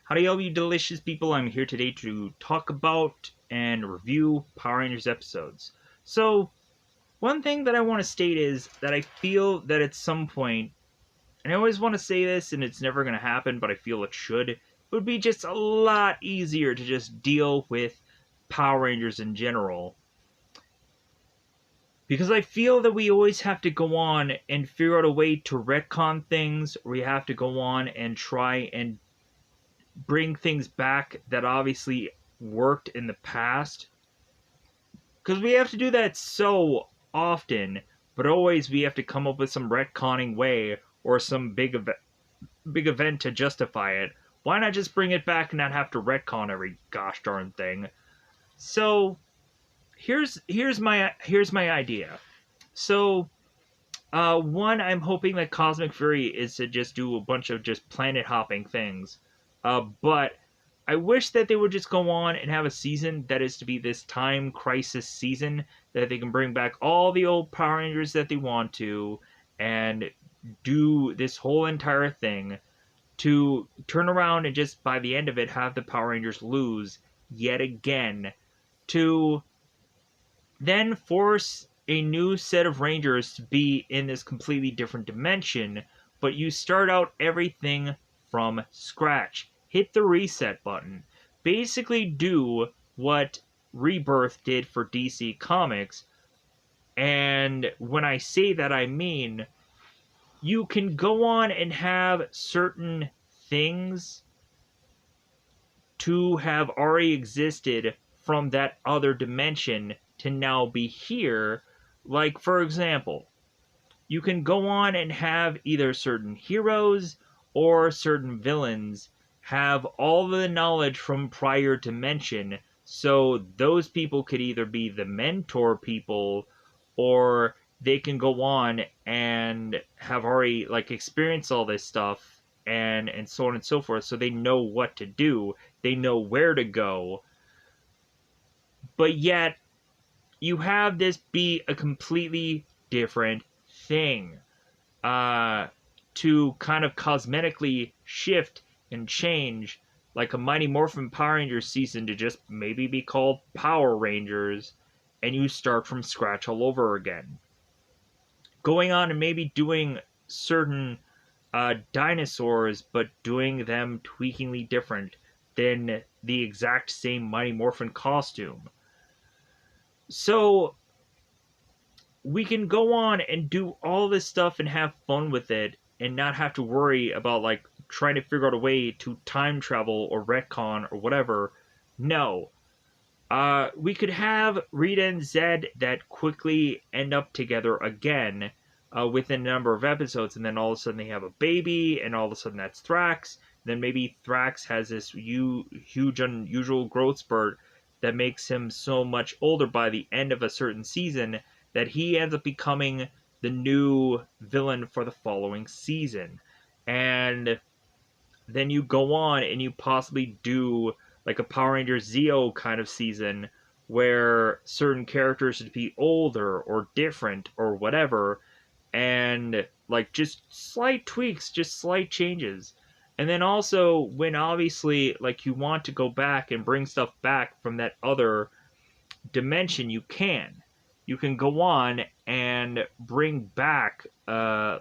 Howdy, all you delicious people. I'm here today to talk about and review Power Rangers episodes. So, one thing that I want to state is that I feel that at some point, and I always want to say this and it's never going to happen, but I feel it should, it would be just a lot easier to just deal with Power Rangers in general. Because I feel that we always have to go on and figure out a way to retcon things, or we have to go on and try and bring things back that obviously worked in the past. Because we have to do that so often, but always we have to come up with some retconning way or some big event to justify it. Why not just bring it back and not have to retcon every gosh darn thing? So here's my idea. So one, I'm hoping that Cosmic Fury is to just do a bunch of just planet hopping things. But I wish that they would just go on and have a season that is to be this time crisis season, that they can bring back all the old Power Rangers that they want to and do this whole entire thing to turn around and just by the end of it have the Power Rangers lose yet again, to then force a new set of Rangers to be in this completely different dimension, but you start out everything from scratch. Hit the reset button. Basically do what Rebirth did for DC Comics, and when I say that I mean you can go on and have certain things to have already existed from that other dimension to now be here. Like, for example, you can go on and have either certain heroes or certain villains have all the knowledge from prior dimension, so those people could either be the mentor people or they can go on and have already like experienced all this stuff and so on and so forth, so they know what to do, they know where to go. But yet you have this be a completely different thing, to kind of cosmetically shift and change, like a Mighty Morphin Power Rangers season to just maybe be called Power Rangers, and you start from scratch all over again. Going on and maybe doing certain dinosaurs, but doing them tweakingly different than the exact same Mighty Morphin costume. So we can go on and do all this stuff and have fun with it and not have to worry about like trying to figure out a way to time travel or retcon or whatever. No. We could have Rita and Zed that quickly end up together again within a number of episodes, and then all of a sudden they have a baby, and all of a sudden that's Thrax. Then maybe Thrax has this huge, unusual growth spurt that makes him so much older by the end of a certain season that he ends up becoming the new villain for the following season. And then you go on and you possibly do like a Power Rangers Zeo kind of season where certain characters would be older or different or whatever, and like just slight tweaks, just slight changes. And then also when obviously like you want to go back and bring stuff back from that other dimension, you can go on and bring back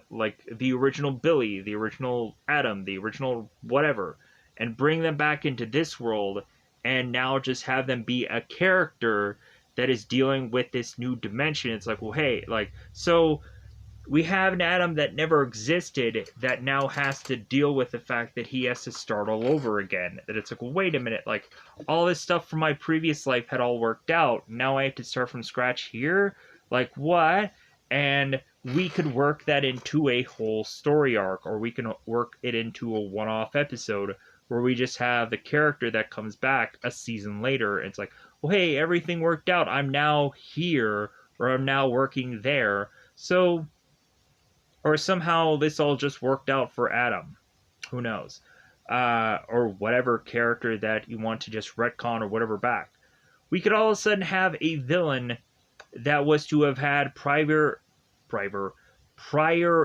like the original Billy, the original Adam, the original whatever, and bring them back into this world, and now just have them be a character that is dealing with this new dimension. It's like, well, hey, like, so we have an Adam that never existed that now has to deal with the fact that he has to start all over again. That it's like, well, wait a minute, like, all this stuff from my previous life had all worked out. Now I have to start from scratch here? Like, what? And we could work that into a whole story arc, or we can work it into a one-off episode where we just have the character that comes back a season later. And it's like, well, hey, everything worked out. I'm now here, or I'm now working there. So, or somehow this all just worked out for Adam. Who knows? Or whatever character that you want to just retcon or whatever back. We could all of a sudden have a villain that was to have had prior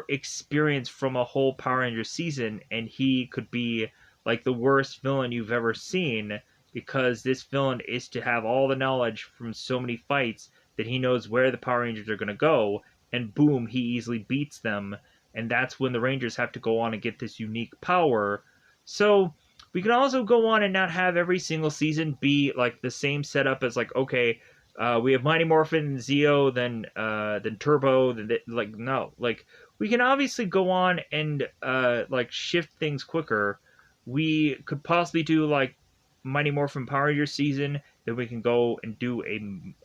experience from a whole Power Rangers season, and he could be like the worst villain you've ever seen, because this villain is to have all the knowledge from so many fights that he knows where the Power Rangers are going to go, and boom, he easily beats them. And that's when the Rangers have to go on and get this unique power. So we can also go on and not have every single season be like the same setup as like, okay, we have Mighty Morphin and Zeo, then Turbo, like no, like we can obviously go on and like shift things quicker. We could possibly do like Mighty Morphin Power Rangers season. Then we can go and do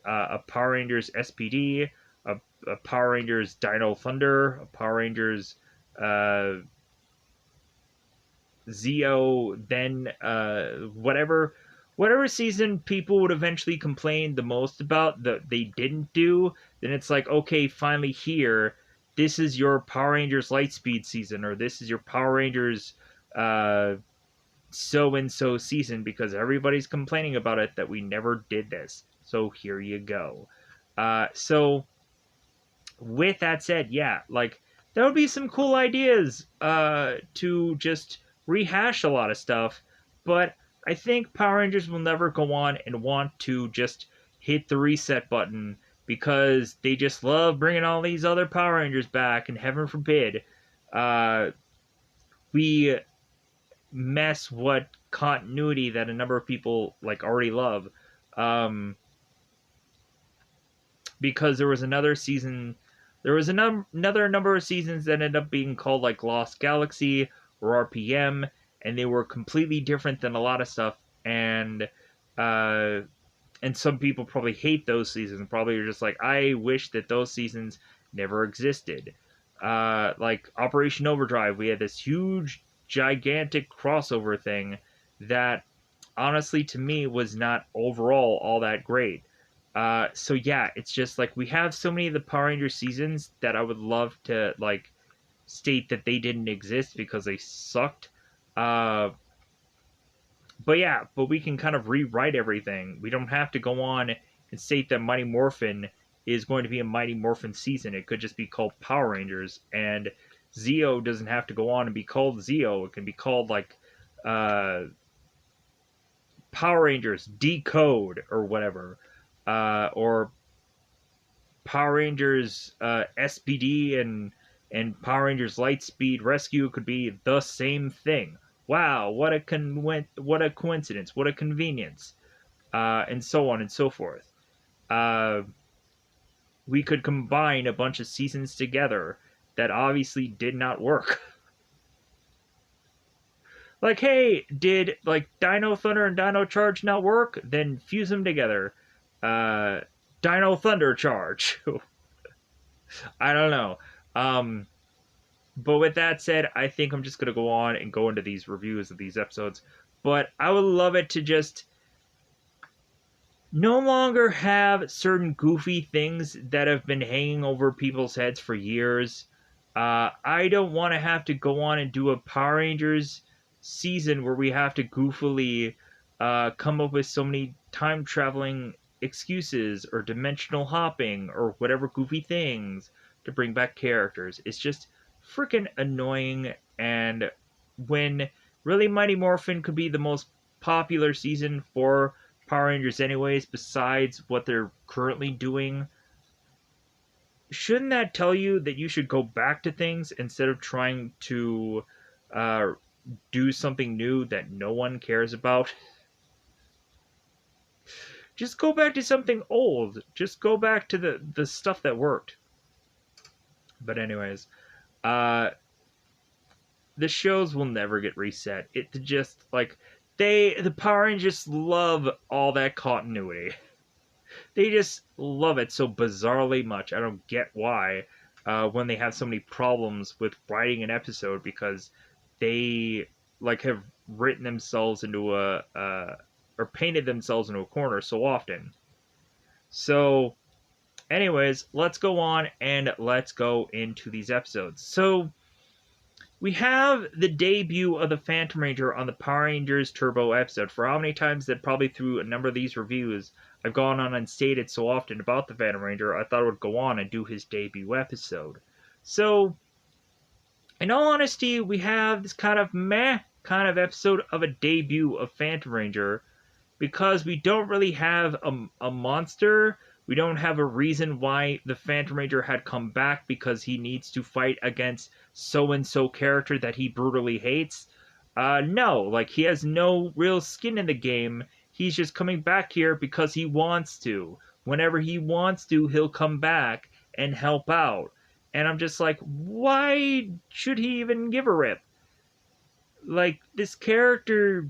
a Power Rangers SPD, a Power Rangers Dino Thunder, a Power Rangers uh, Zeo, then whatever season people would eventually complain the most about that they didn't do, then it's like, okay, finally here, this is your Power Rangers Lightspeed season, or this is your Power Rangers so and so season, because everybody's complaining about it that we never did this. So here you go. So with that said, yeah, like there would be some cool ideas to just rehash a lot of stuff, but I think Power Rangers will never go on and want to just hit the reset button because they just love bringing all these other Power Rangers back, and heaven forbid we mess what continuity that a number of people like already love. Because there was another season, there was another number of seasons that ended up being called like Lost Galaxy or RPM, and they were completely different than a lot of stuff. Uh, and some people probably hate those seasons. Probably are just like, I wish that those seasons never existed. Like Operation Overdrive, we had this huge, gigantic crossover thing that honestly to me was not overall all that great. So yeah, it's just like we have so many of the Power Rangers seasons that I would love to like state that they didn't exist because they sucked. Uh, but yeah, but we can kind of rewrite everything. We don't have to go on and state that Mighty Morphin is going to be a Mighty Morphin season. It could just be called Power Rangers, and Zeo doesn't have to go on and be called Zeo. It can be called like Power Rangers Decode or whatever, or Power Rangers SPD and Power Rangers Lightspeed Rescue could be the same thing. Wow, what a what a coincidence, what a convenience, and so on and so forth. Uh, we could combine a bunch of seasons together that obviously did not work. Like, hey, did like Dino Thunder and Dino Charge not work? Then fuse them together. Uh, Dino Thunder Charge. I don't know. Um, but with that said, I think I'm just gonna go on and go into these reviews of these episodes. But I would love it to just no longer have certain goofy things that have been hanging over people's heads for years. I don't want to have to go on and do a Power Rangers season where we have to goofily come up with so many time traveling excuses or dimensional hopping or whatever goofy things to bring back characters. It's just freaking annoying. And when really Mighty Morphin could be the most popular season for Power Rangers anyways, besides what they're currently doing, shouldn't that tell you that you should go back to things instead of trying to uh, do something new that no one cares about? Just go back to something old. Just go back to the stuff that worked. But anyways, uh, the shows will never get reset. It just like the Power Rangers love all that continuity. They just love it so bizarrely much. I don't get why when they have so many problems with writing an episode, because they like have written themselves into or painted themselves into a corner so often. So anyways, let's go on and let's go into these episodes. So we have the debut of the Phantom Ranger on the Power Rangers Turbo episode. For how many times that probably through a number of these reviews I've gone on and stated so often about the Phantom Ranger, I thought I would go on and do his debut episode. So, in all honesty, we have this kind of meh kind of episode of a debut of Phantom Ranger, because we don't really have a monster. We don't have a reason why the Phantom Ranger had come back because he needs to fight against so-and-so character that he brutally hates. No, like, he has no real skin in the game. He's just coming back here because he wants to. Whenever he wants to, he'll come back and help out. And I'm just like, why should he even give a rip? Like, this character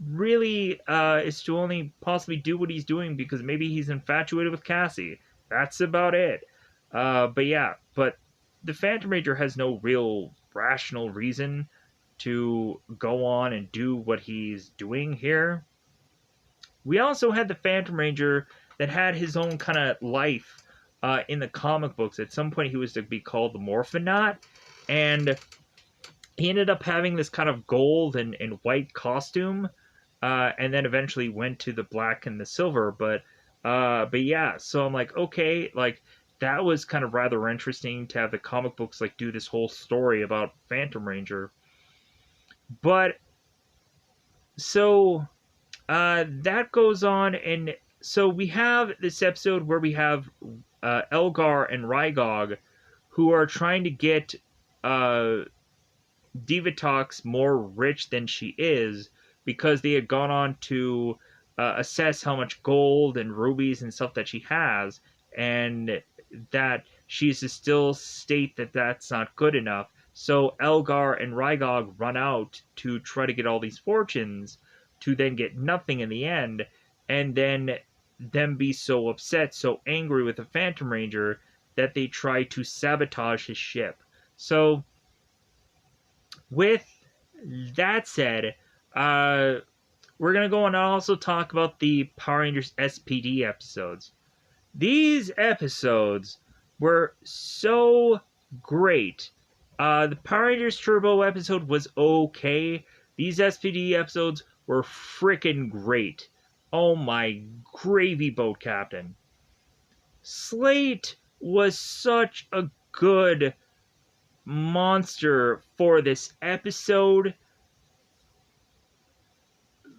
really is to only possibly do what he's doing because maybe he's infatuated with Cassie. That's about it. But yeah, but the Phantom Ranger has no real rational reason to go on and do what he's doing here. We also had the Phantom Ranger that had his own kind of life in the comic books. At some point, he was to be called the Morphonaut, and he ended up having this kind of gold and white costume, and then eventually went to the black and the silver. But yeah, so I'm like, okay, like, that was kind of rather interesting to have the comic books like do this whole story about Phantom Ranger. But so that goes on, and so we have this episode where we have Elgar and Rygog, who are trying to get Divatox more rich than she is, because they had gone on to assess how much gold and rubies and stuff that she has, and that she's to still state that that's not good enough. So Elgar and Rygog run out to try to get all these fortunes, to then get nothing in the end, and then them be so upset, so angry with the Phantom Ranger, that they try to sabotage his ship. So, with that said, we're going to go on and also talk about the Power Rangers SPD episodes. These episodes were so great. The Power Rangers Turbo episode was okay. These SPD episodes were freaking great. Oh my gravy boat captain. Slate was such a good monster for this episode.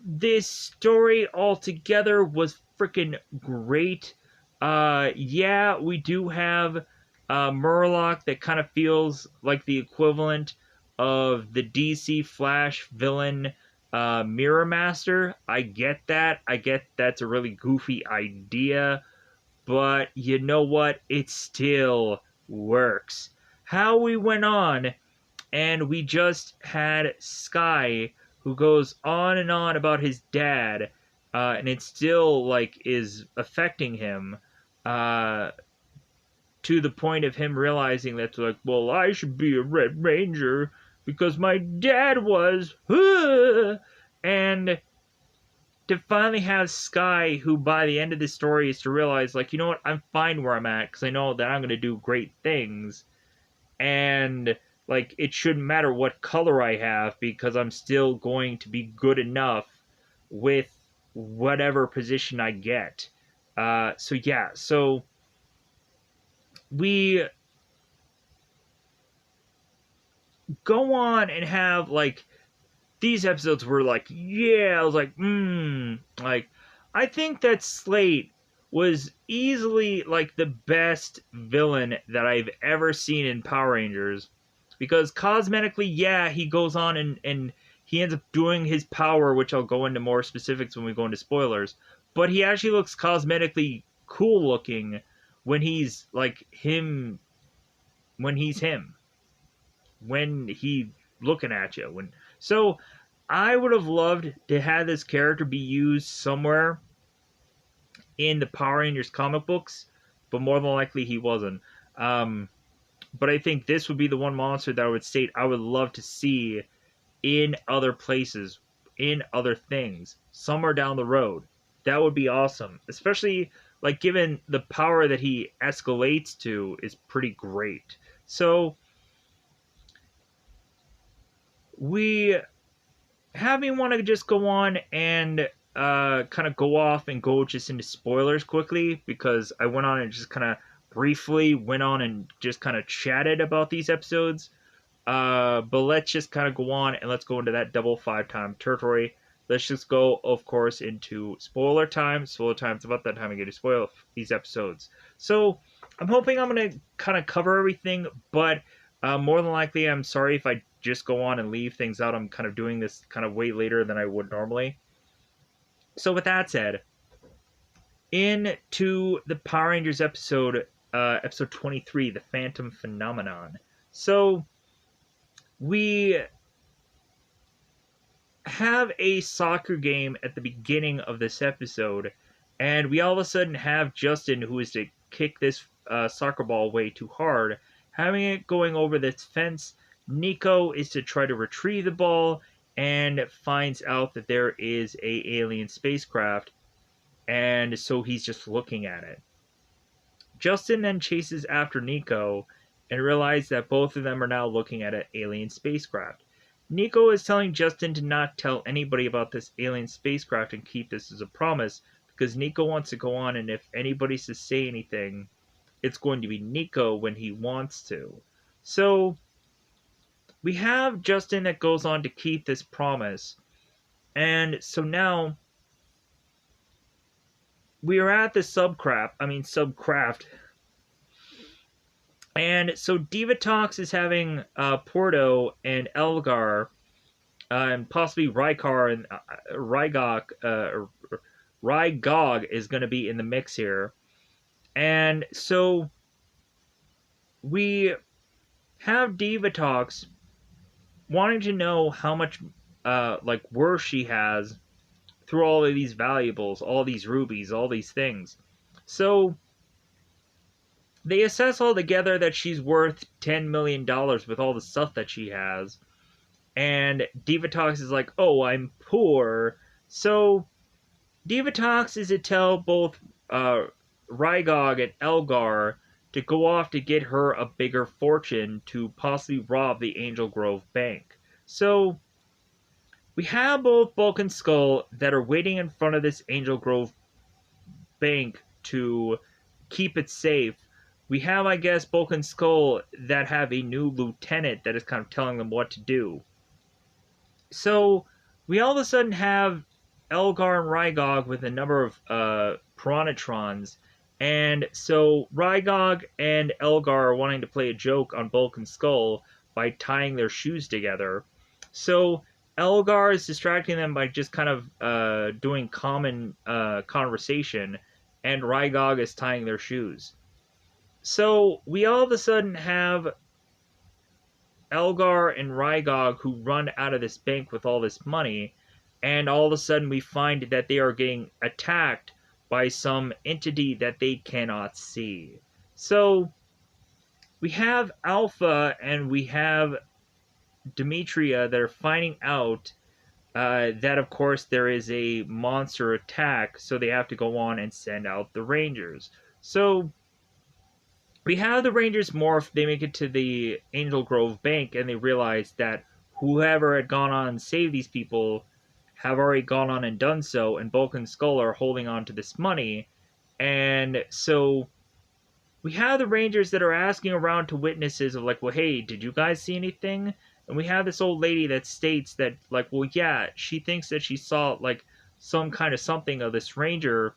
This story altogether was freaking great. Yeah, we do have Murloc that kind of feels like the equivalent of the DC Flash villain Mirror Master. I get that. I get that's a really goofy idea. But you know what? It still works. How we went on, and we just had Sky, who goes on and on about his dad, and it still, like, is affecting him, to the point of him realizing that, like, well, I should be a Red Ranger because my dad was, and to finally have Sky, who by the end of the story is to realize, like, you know what, I'm fine where I'm at, because I know that I'm going to do great things, and, like, it shouldn't matter what color I have, because I'm still going to be good enough with whatever position I get. So yeah, so we go on and have, like, these episodes were like, yeah, I was like, like, I think that Slate was easily, like, the best villain that I've ever seen in Power Rangers, because cosmetically, yeah, he goes on and he ends up doing his power, which I'll go into more specifics when we go into spoilers, but he actually looks cosmetically cool looking when he's, like, him, when he's looking at you. So I would have loved to have this character be used somewhere in the Power Rangers comic books, but more than likely he wasn't. But I think this would be the one monster that I would state I would love to see in other places, in other things, somewhere down the road. That would be awesome. Especially, like, given the power that he escalates to is pretty great. So we have me want to just go on and kind of go off and go just into spoilers quickly, because I went on and just kind of briefly went on and just kind of chatted about these episodes. But let's just kind of go on and let's go into that double 5-time territory. Let's just go, of course, into spoiler time. Spoiler time is about that time I get to spoil these episodes. So I'm hoping I'm going to kind of cover everything, but more than likely, I'm sorry if I just go on and leave things out. I'm kind of doing this kind of way later than I would normally. So with that said, into the Power Rangers episode 23, The Phantom Phenomenon. So we have a soccer game at the beginning of this episode, and we all of a sudden have Justin, who is to kick this soccer ball way too hard, having it going over this fence. Nico is to try to retrieve the ball and finds out that there is a alien spacecraft, and so he's just looking at it. Justin then chases after Nico and realizes that both of them are now looking at an alien spacecraft. Nico is telling Justin to not tell anybody about this alien spacecraft and keep this as a promise, because Nico wants to go on, and if anybody's to say anything, it's going to be Nico when he wants to. So we have Justin that goes on to keep this promise, and so now we are at the subcraft. And so Divatox is having Porto and Elgar, and possibly Rykar and Rygog is going to be in the mix here. And so we have Divatox wanting to know how much worth she has through all of these valuables, all these rubies, all these things. So they assess all together that she's worth $10 million with all the stuff that she has. And Divatox is like, oh, I'm poor. So Divatox is to tell both Rygog and Elgar to go off to get her a bigger fortune to possibly rob the Angel Grove Bank. So we have both Bulk and Skull that are waiting in front of this Angel Grove Bank to keep it safe. We have, I guess, Bulk and Skull that have a new lieutenant that is kind of telling them what to do. So we all of a sudden have Elgar and Rygog with a number of Purrott-Armstrongs, and so Rygog and Elgar are wanting to play a joke on Bulk and Skull by tying their shoes together. So Elgar is distracting them by just kind of doing common conversation, and Rygog is tying their shoes. So we all of a sudden have Elgar and Rygog who run out of this bank with all this money, and all of a sudden we find that they are getting attacked by some entity that they cannot see. So we have Alpha and we have Demetria that are finding out that, of course, there is a monster attack, so they have to go on and send out the Rangers. So we have the Rangers morph, they make it to the Angel Grove Bank, and they realize that whoever had gone on and saved these people have already gone on and done so, and Bulk and Skull are holding on to this money. And so we have the Rangers that are asking around to witnesses of like, well, hey, did you guys see anything? And we have this old lady that states that, like, well, yeah, she thinks that she saw, like, some kind of something of this Ranger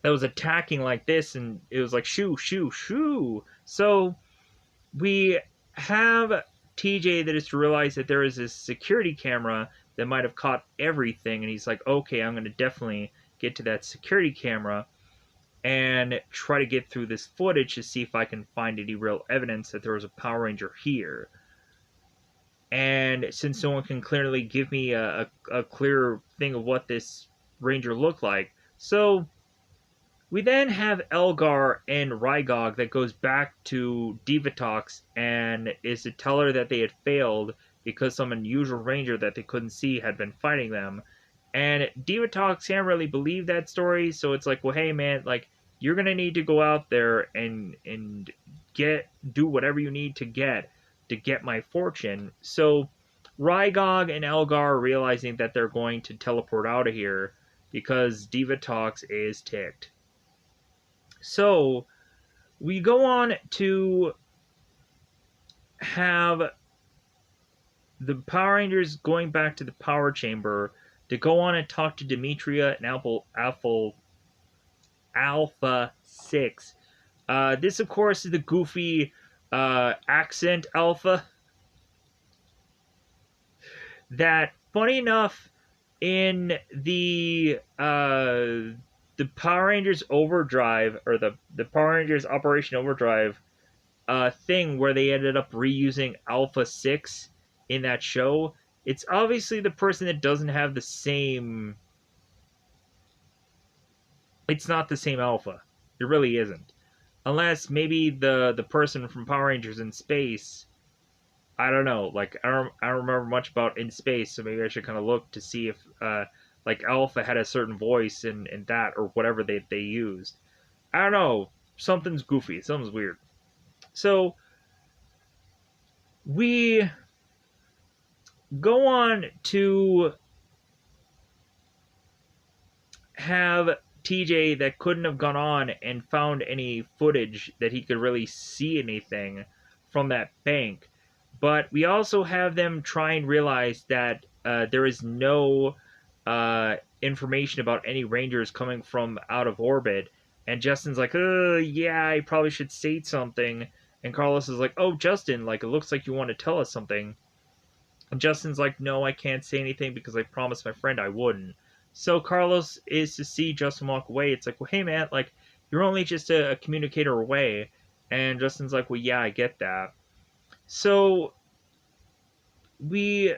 that was attacking like this, and it was like, shoo, shoo, shoo. So we have TJ that is to realize that there is a security camera that might have caught everything, and he's like, okay, I'm going to definitely get to that security camera and try to get through this footage to see if I can find any real evidence that there was a Power Ranger here. And since no one can clearly give me a clear thing of what this Ranger looked like, so we then have Elgar and Rygog that goes back to Divatox and is to tell her that they had failed because some unusual Ranger that they couldn't see had been fighting them. And Divatox can't really believe that story, so it's like, well, hey, man, like, you're going to need to go out there and do whatever you need to get my fortune. So Rygog and Elgar are realizing that they're going to teleport out of here because Divatox is ticked. So we go on to have the Power Rangers going back to the power chamber to go on and talk to Demetria and Alpha 6. This, of course, is the goofy accent Alpha that, funny enough, in the Power Rangers Overdrive, or the Power Rangers Operation Overdrive thing where they ended up reusing Alpha 6 in that show, it's obviously the person that doesn't have the same. It's not the same Alpha. It really isn't. Unless maybe the person from Power Rangers in Space. I don't know. Like I don't remember much about In Space, so maybe I should kind of look to see if like Alpha had a certain voice in that or whatever they used. I don't know. Something's goofy. Something's weird. So we go on to have TJ that couldn't have gone on and found any footage that he could really see anything from that bank. But we also have them try and realize that there is no information about any Rangers coming from out of orbit. And Justin's like, yeah, I probably should say something. And Carlos is like, oh, Justin, like, it looks like you want to tell us something. And Justin's like, no, I can't say anything because I promised my friend I wouldn't. So Carlos is to see Justin walk away. It's like, well, hey, man, like, you're only just a communicator away. And Justin's like, well, yeah, I get that. So we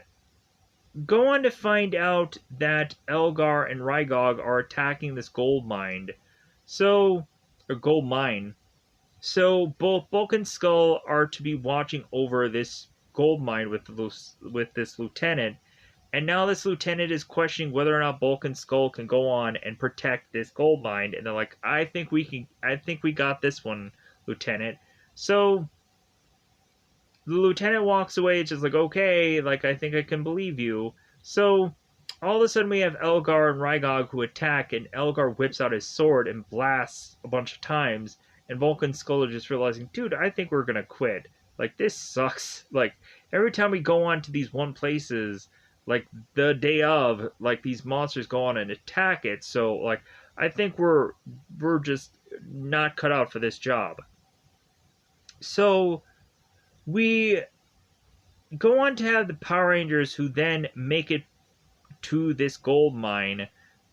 go on to find out that Elgar and Rygog are attacking this gold mine. So, or gold mine. So both Bulk and Skull are to be watching over this gold mine with this lieutenant. And now this lieutenant is questioning whether or not Bulk and Skull can go on and protect this gold mine. And they're like, I think we got this one, Lieutenant. So the lieutenant walks away. It's just like, okay, like, I think I can believe you. So all of a sudden we have Elgar and Rygog who attack, and Elgar whips out his sword and blasts a bunch of times. And Bulk and Skull are just realizing, dude, I think we're gonna quit. Like, this sucks. Like, every time we go on to these one places, like, the day of, like, these monsters go on and attack it. So, like, I think we're just not cut out for this job. So we go on to have the Power Rangers who then make it to this gold mine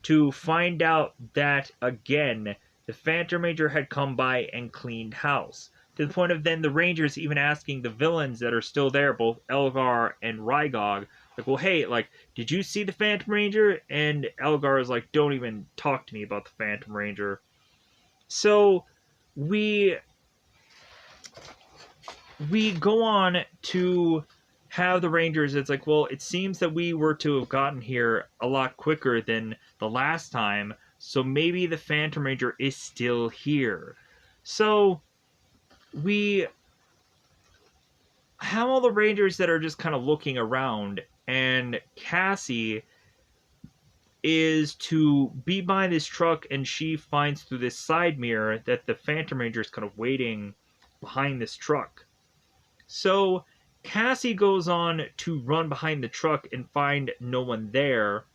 to find out that, again, the Phantom Ranger had come by and cleaned house. To the point of then the Rangers even asking the villains that are still there, both Elgar and Rygog, like, well, hey, like, did you see the Phantom Ranger? And Elgar is like, don't even talk to me about the Phantom Ranger. So we go on to have the Rangers. It's like, well, it seems that we were to have gotten here a lot quicker than the last time, so maybe the Phantom Ranger is still here. So we have all the Rangers that are just kind of looking around, and Cassie is to be by this truck, and she finds through this side mirror that the Phantom Ranger is kind of waiting behind this truck. So Cassie goes on to run behind the truck and find no one there.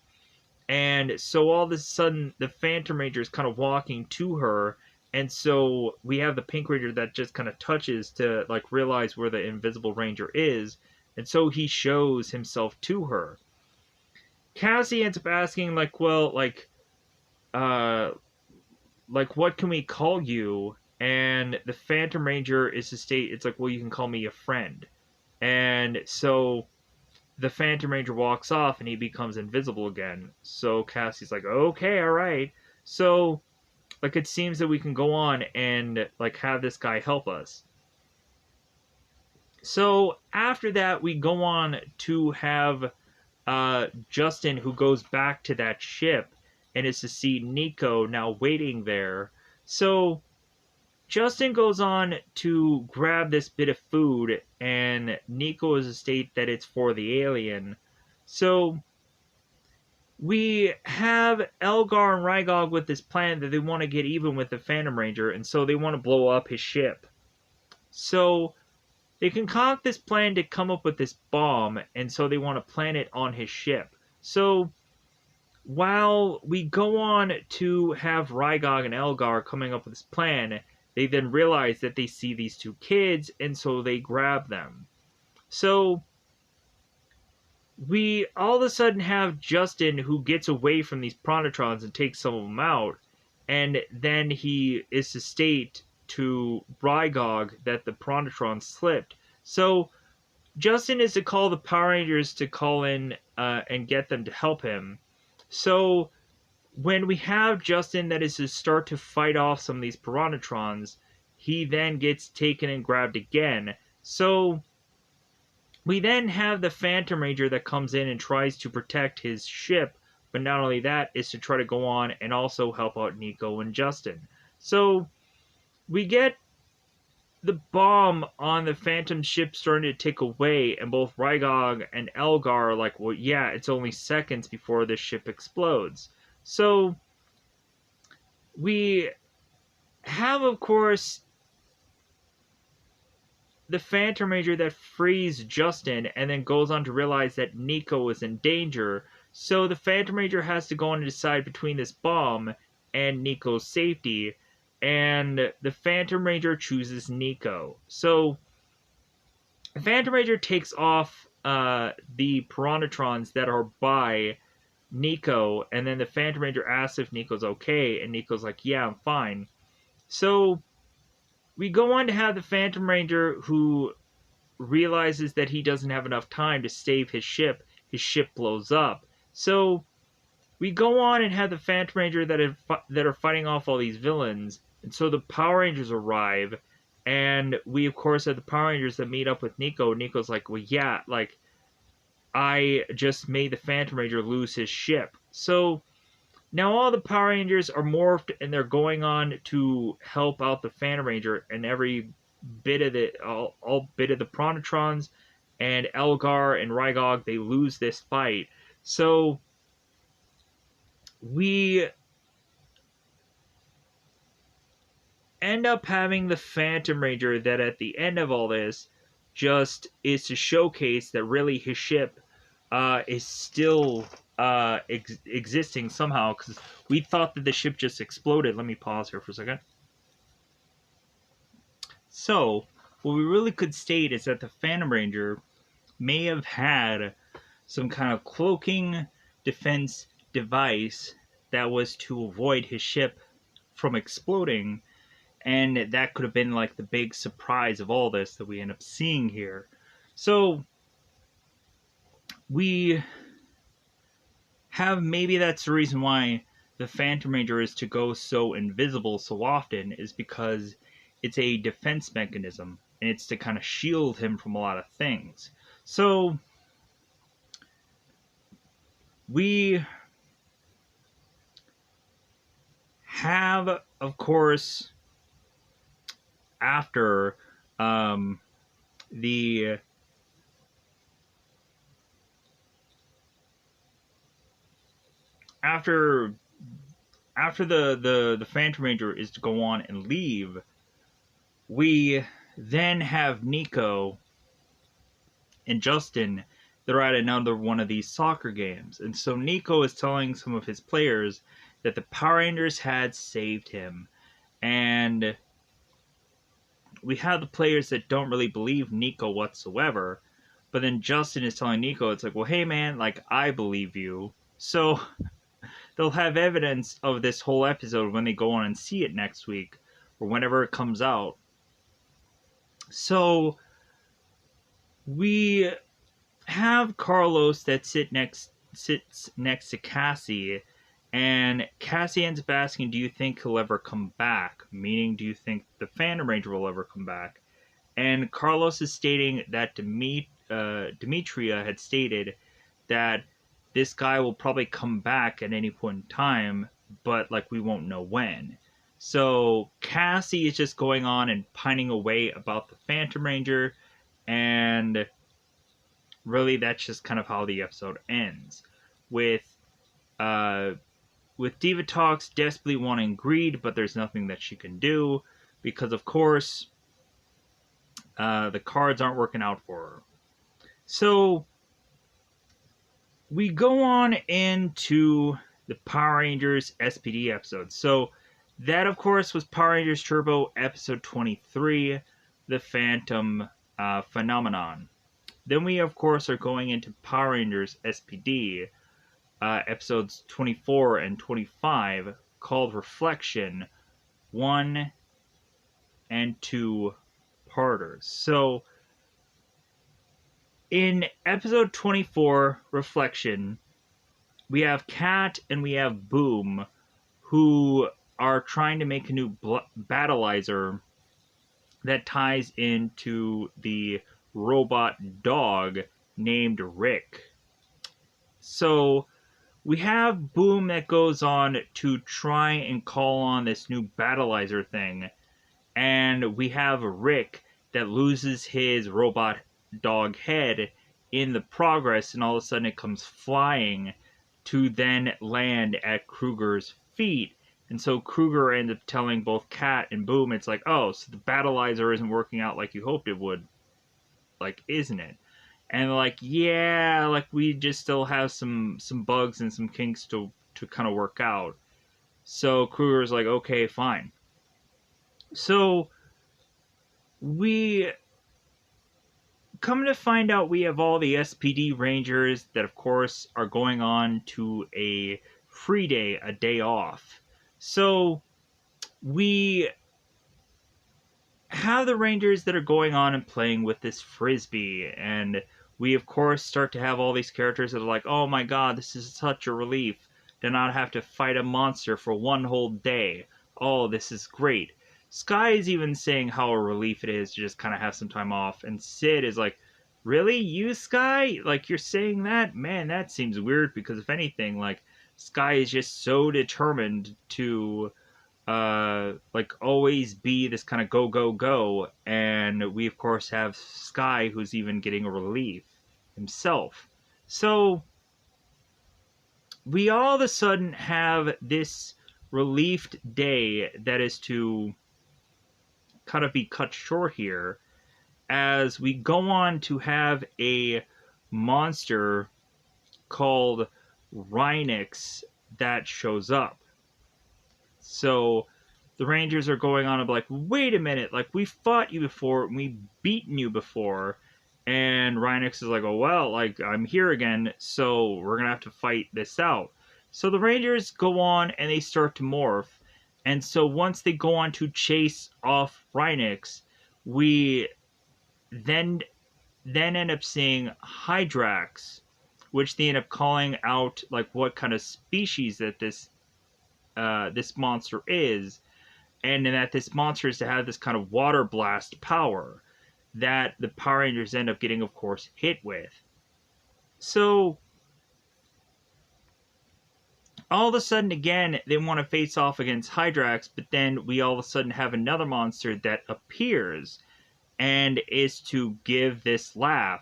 And so all of a sudden, the Phantom Ranger is kind of walking to her. And so we have the Pink Ranger that just kind of touches to, like, realize where the Invisible Ranger is. And so he shows himself to her. Cassie ends up asking, like, well, like, what can we call you? And the Phantom Ranger is to state, it's like, well, you can call me a friend. And so the Phantom Ranger walks off and he becomes invisible again. So Cassie's like, okay, alright. So, like, it seems that we can go on and, like, have this guy help us. So after that, we go on to have Justin, who goes back to that ship and is to see Nico now waiting there. So Justin goes on to grab this bit of food, and Nico is to state that it's for the alien. So we have Elgar and Rygog with this plan that they want to get even with the Phantom Ranger, and so they want to blow up his ship. So They concoct this plan to come up with this bomb, and so they want to plant it on his ship. So while we go on to have Rygog and Elgar coming up with this plan, they then realize that they see these two kids, and so they grab them. So we all of a sudden have Justin, who gets away from these Pronotrons and takes some of them out, and then he is to state to Rygog that the Pronotrons slipped. So Justin is to call the Power Rangers to call in and get them to help him. So when we have Justin that is to start to fight off some of these Piranatrons, he then gets taken and grabbed again. So we then have the Phantom Ranger that comes in and tries to protect his ship, but not only that, is to try to go on and also help out Nico and Justin. So we get the bomb on the Phantom ship starting to tick away, and both Rygog and Elgar are like, well, yeah, it's only seconds before this ship explodes. So we have, of course, the Phantom Ranger that frees Justin and then goes on to realize that Nico is in danger. So the Phantom Ranger has to go on and decide between this bomb and Nico's safety. And the Phantom Ranger chooses Nico. So the Phantom Ranger takes off the Piranatrons that are by Nico, and then the Phantom Ranger asks if Nico's okay, and Nico's like, yeah, I'm fine. So we go on to have the Phantom Ranger, who realizes that he doesn't have enough time to save his ship. His ship blows up. So we go on and have the Phantom Ranger that are fighting off all these villains. And so the Power Rangers arrive, and we, of course, have the Power Rangers that meet up with Nico. Nico's like, well, yeah, like, I just made the Phantom Ranger lose his ship. So now all the Power Rangers are morphed, and they're going on to help out the Phantom Ranger, and every bit of all bit of the Pronotrons and Elgar and Rygog, they lose this fight. So we end up having the Phantom Ranger that at the end of all this just is to showcase that really his ship is still existing somehow, because we thought that the ship just exploded. Let me pause here for a second. So what we really could state is that the Phantom Ranger may have had some kind of cloaking defense device that was to avoid his ship from exploding, and that could have been like the big surprise of all this that we end up seeing here. So we have, maybe that's the reason why the Phantom Ranger is to go so invisible so often, is because it's a defense mechanism, and it's to kind of shield him from a lot of things. So we have, of course, after the Phantom Ranger is to go on and leave, we then have Nico and Justin that are at another one of these soccer games. And so Nico is telling some of his players that the Power Rangers had saved him. And we have the players that don't really believe Nico whatsoever. But then Justin is telling Nico, it's like, well, hey man, like, I believe you. So they'll have evidence of this whole episode when they go on and see it next week, or whenever it comes out. So we have Carlos that sits next to Cassie, and Cassie ends up asking, do you think he'll ever come back? Meaning, do you think the Phantom Ranger will ever come back? And Carlos is stating that Demetria had stated that this guy will probably come back at any point in time, but like we won't know when. So Cassie is just going on and pining away about the Phantom Ranger, and really that's just kind of how the episode ends, with Diva Talks desperately wanting Greed, but there's nothing that she can do, because of course The cards aren't working out for her. So we go on into the Power Rangers SPD episode. So that, of course, was Power Rangers Turbo episode 23, The Phantom Phenomenon. Then we, of course, are going into Power Rangers SPD episodes 24 and 25, called Reflection 1 and 2 parters. So in episode 24, Reflection, we have Kat and we have Boom, who are trying to make a new battleizer that ties into the robot dog named Rick. So we have Boom that goes on to try and call on this new battleizer thing, and we have Rick that loses his robot dog head in the progress, and all of a sudden it comes flying to then land at Kruger's feet. And so Kruger ends up telling both Kat and Boom, it's like, oh, so the battleizer isn't working out like you hoped it would, like, isn't it? And they're like, yeah, like we just still have some bugs and some kinks to kind of work out. So Kruger's like, okay, fine. So we come to find out we have all the SPD Rangers that, of course, are going on to a free day, a day off. So we have the Rangers that are going on and playing with this Frisbee, and we, of course, start to have all these characters that are like, oh my god, this is such a relief to not have to fight a monster for one whole day. Oh, this is great. Sky is even saying how a relief it is to just kind of have some time off, and Sid is like, really? You, Sky? Like, you're saying that? Man, that seems weird, because if anything, like, Sky is just so determined to like always be this kind of go go go, and we of course have Sky who's even getting a relief himself. So we all of a sudden have this relieved day that is to kind of be cut short here, as we go on to have a monster called Rhinox that shows up. So the Rangers are going on and be like, wait a minute, like, we fought you before, and we've beaten you before. And Rhinox is like, oh, well, like, I'm here again, so we're going to have to fight this out. So the Rangers go on and they start to morph. And so once they go on to chase off Rhinox, we then end up seeing Hydrax, which they end up calling out, like, what kind of species that this monster is, and that this monster is to have this kind of water blast power that the Power Rangers end up getting, of course, hit with. So all of a sudden, again, they want to face off against Hydrax, but then we all of a sudden have another monster that appears and is to give this laugh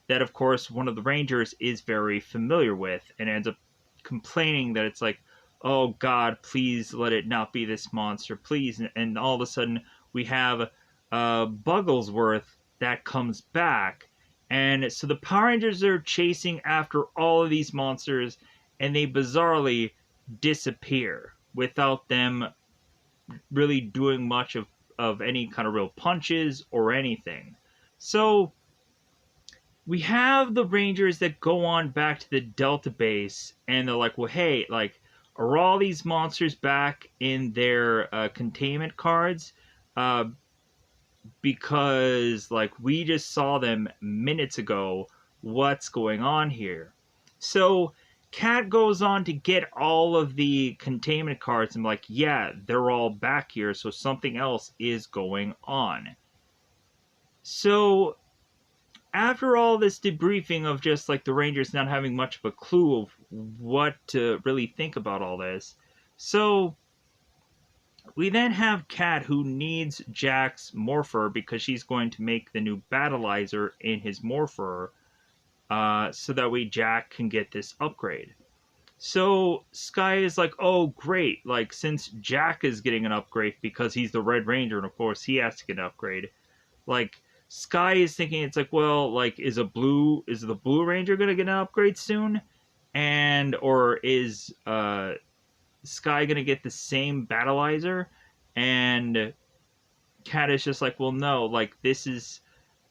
that, of course, one of the Rangers is very familiar with, and ends up complaining that it's like, oh god, please let it not be this monster, please. And all of a sudden we have Bugglesworth that comes back, and so the Power Rangers are chasing after all of these monsters, and they bizarrely disappear without them really doing much of any kind of real punches or anything. So we have the Rangers that go on back to the Delta base, and they're like, well, hey, like, are all these monsters back in their containment cards? Because, like, we just saw them minutes ago. What's going on here? So Kat goes on to get all of the containment cards and like, yeah, they're all back here, so something else is going on. So after all this debriefing of just like the Rangers not having much of a clue of what to really think about all this, so we then have Kat, who needs Jack's morpher because she's going to make the new battleizer in his morpher, so that way Jack can get this upgrade. So Sky is like, oh great, like, since Jack is getting an upgrade because he's the Red Ranger, and of course he has to get an upgrade, like, Sky is thinking, it's like, well, like, is the Blue Ranger gonna get an upgrade soon? And or is Sky gonna get the same battleizer? And Cat is just like, well, no, like, this is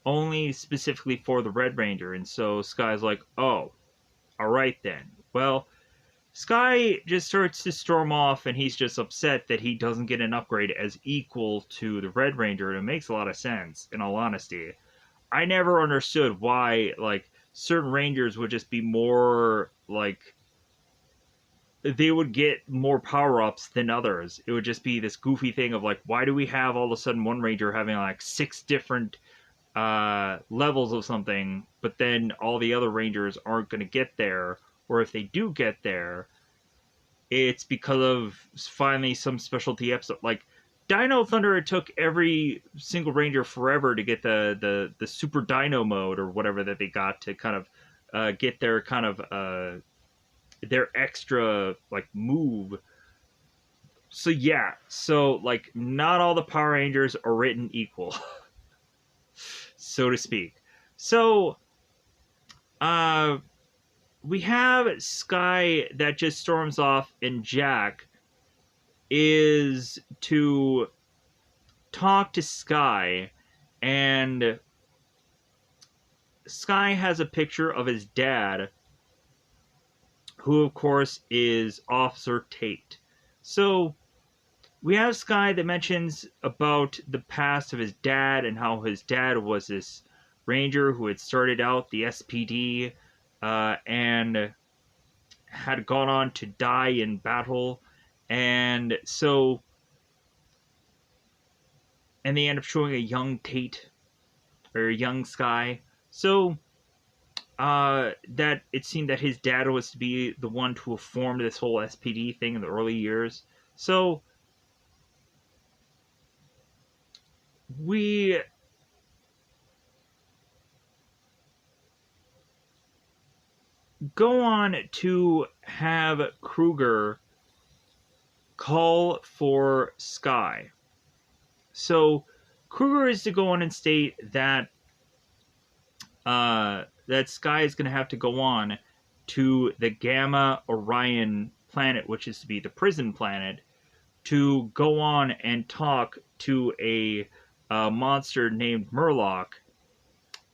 only specifically for the Red Ranger. And so Sky's like, oh, alright then. Well, Sky just starts to storm off, and he's just upset that he doesn't get an upgrade as equal to the Red Ranger. And it makes a lot of sense, in all honesty. I never understood why, like, certain Rangers would just be more, like, they would get more power-ups than others. It would just be this goofy thing of, like, why do we have all of a sudden one Ranger having, like, 6 different levels of something, but then all the other Rangers aren't going to get there, or if they do get there, it's because of finally some specialty episode. Like, Dino Thunder, it took every single Ranger forever to get the Super Dino mode or whatever that they got to kind of get their kind of their extra like move. So yeah, so like not all the Power Rangers are written equal, so to speak. So we have Sky that just storms off, and Jack is to talk to Sky, and Sky has a picture of his dad, who of course is Officer Tate. So we have Sky that mentions about the past of his dad and how his dad was this ranger who had started out the SPD and had gone on to die in battle. And so, and they end up showing a young Tate, or a young Sky. So, that it seemed that his dad was to be the one to have formed this whole SPD thing in the early years. So, we go on to have Kruger call for Sky. So Kruger is to go on and state that that Sky is going to have to go on to the Gamma Orion planet, which is to be the prison planet, to go on and talk to a monster named Murloc,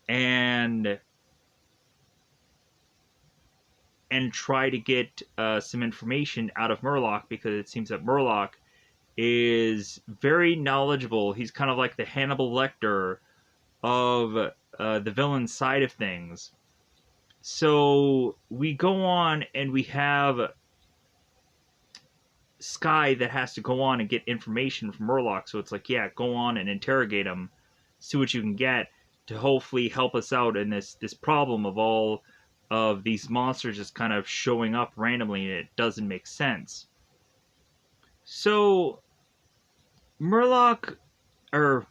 and try to get some information out of Murloc, because it seems that Murloc is very knowledgeable. He's kind of like the Hannibal Lecter of the villain side of things. So we go on and we have Sky that has to go on and get information from Murloc. So it's like, yeah, go on and interrogate him, see what you can get to hopefully help us out in this problem of all of these monsters just kind of showing up randomly, and it doesn't make sense. So Murloc, or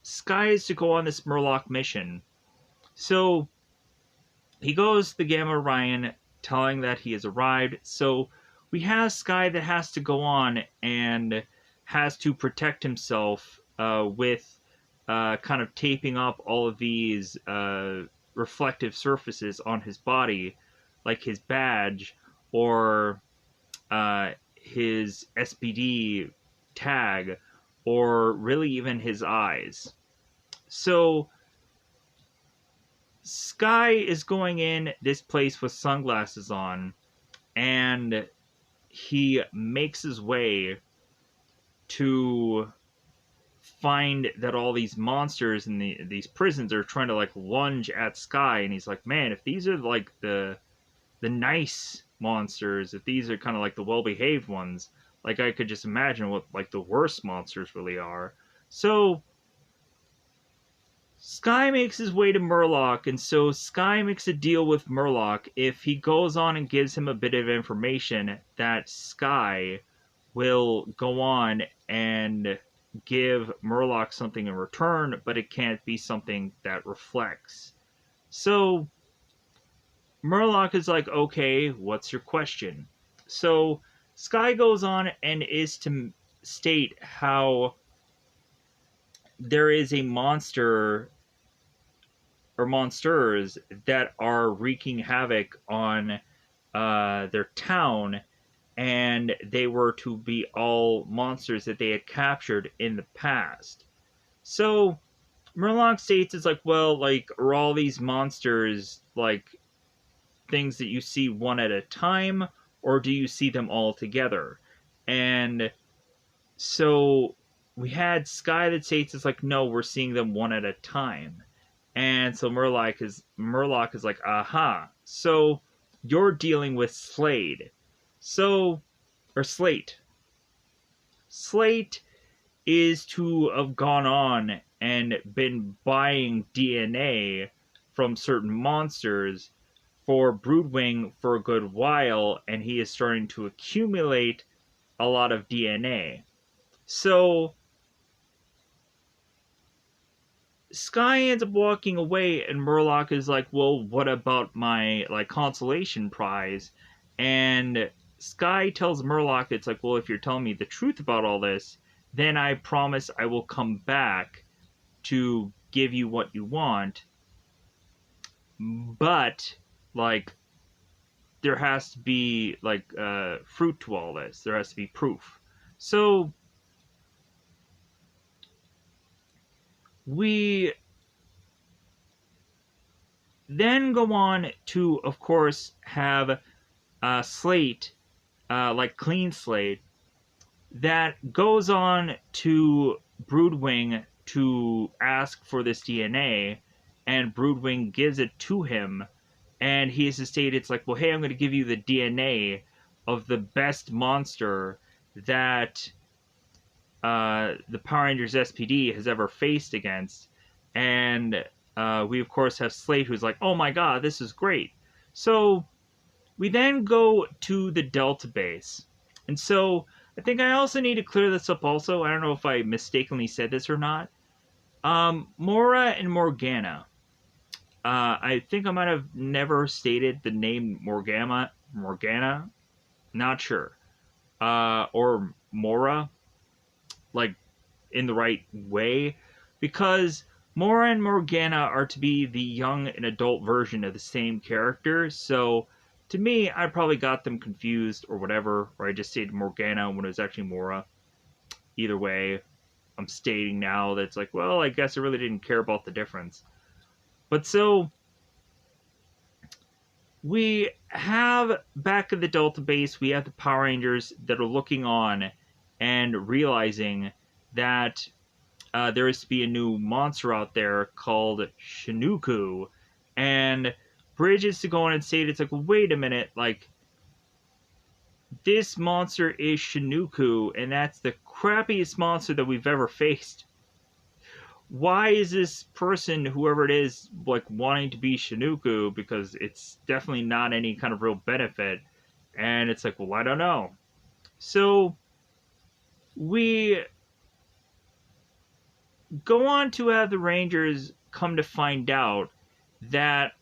Sky, is to go on this Murloc mission. So he goes to the Gamma Orion, telling that he has arrived. So we have Sky that has to go on and has to protect himself with kind of taping up all of these reflective surfaces on his body, like his badge or his SPD tag, or really even his eyes. So Sky is going in this place with sunglasses on, and he makes his way to find that all these monsters in these prisons are trying to like lunge at Sky, and he's like, man, if these are like the nice monsters, if these are kind of like the well-behaved ones, like I could just imagine what like the worst monsters really are. So Sky makes his way to Murloc, and so Sky makes a deal with Murloc. If he goes on and gives him a bit of information, that Sky will go on and give Murloc something in return, but it can't be something that reflects. So Murloc is like, okay, what's your question? So Sky goes on and is to state how there is a monster or monsters that are wreaking havoc on their town, and they were to be all monsters that they had captured in the past. So Murloc states it's like, well, like, are all these monsters like things that you see one at a time, or do you see them all together? And so we had Sky that states it's like, no, we're seeing them one at a time. And so Murloc is like, aha. So you're dealing with Slade. So or Slate. Slate is to have gone on and been buying DNA from certain monsters for Broodwing for a good while, and he is starting to accumulate a lot of DNA. So Sky ends up walking away, and Murloc is like, well, what about my like consolation prize? And Sky tells Murloc, it's like, well, if you're telling me the truth about all this, then I promise I will come back to give you what you want. But like, there has to be like fruit to all this. There has to be proof. So we then go on to, of course, have Slate, like Clean Slate, that goes on to Broodwing to ask for this DNA, and Broodwing gives it to him, and he has stated, it's like, well, hey, I'm going to give you the DNA of the best monster that the Power Rangers SPD has ever faced against. And we, of course, have Slate, who's like, oh my god, this is great. So we then go to the Delta base. And so I think I also need to clear this up also. I don't know if I mistakenly said this or not. Mora and Morgana. I think I might have never stated the name Morgana. Not sure. Or Mora, like, in the right way. Because Mora and Morgana are to be the young and adult version of the same character. So, to me, I probably got them confused or whatever. Or I just stated Morgana when it was actually Mora. Either way, I'm stating now that it's like, well, I guess I really didn't care about the difference. But so, we have back at the Delta base, we have the Power Rangers that are looking on and realizing that there is to be a new monster out there called Shinuku. And Bridge is to go on and say it. It's like, well, wait a minute, like, this monster is Shinuku, and that's the crappiest monster that we've ever faced. Why is this person, whoever it is, like, wanting to be Shinuku? Because it's definitely not any kind of real benefit. And it's like, well, I don't know. So we go on to have the Rangers come to find out that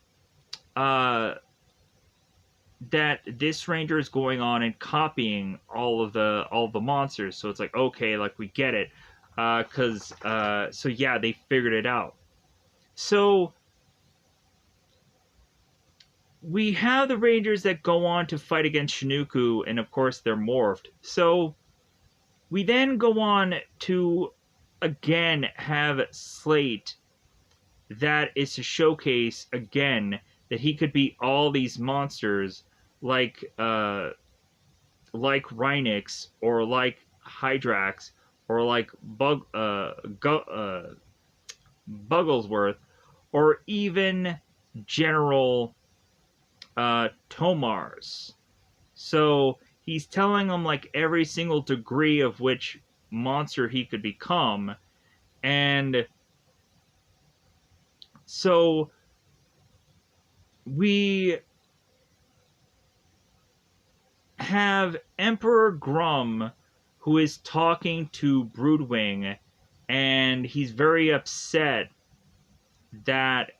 that this Ranger is going on and copying all of the monsters. So it's like, okay, like, we get it. So yeah, they figured it out. So we have the Rangers that go on to fight against Shinuku, and of course they're morphed. So we then go on to again have Slate that is to showcase again that he could be all these monsters like Rhinox or like Hydrax or like Bugglesworth, or even General Tomars. So he's telling them like every single degree of which monster he could become, and so we have Emperor Grum, who is talking to Broodwing, and he's very upset that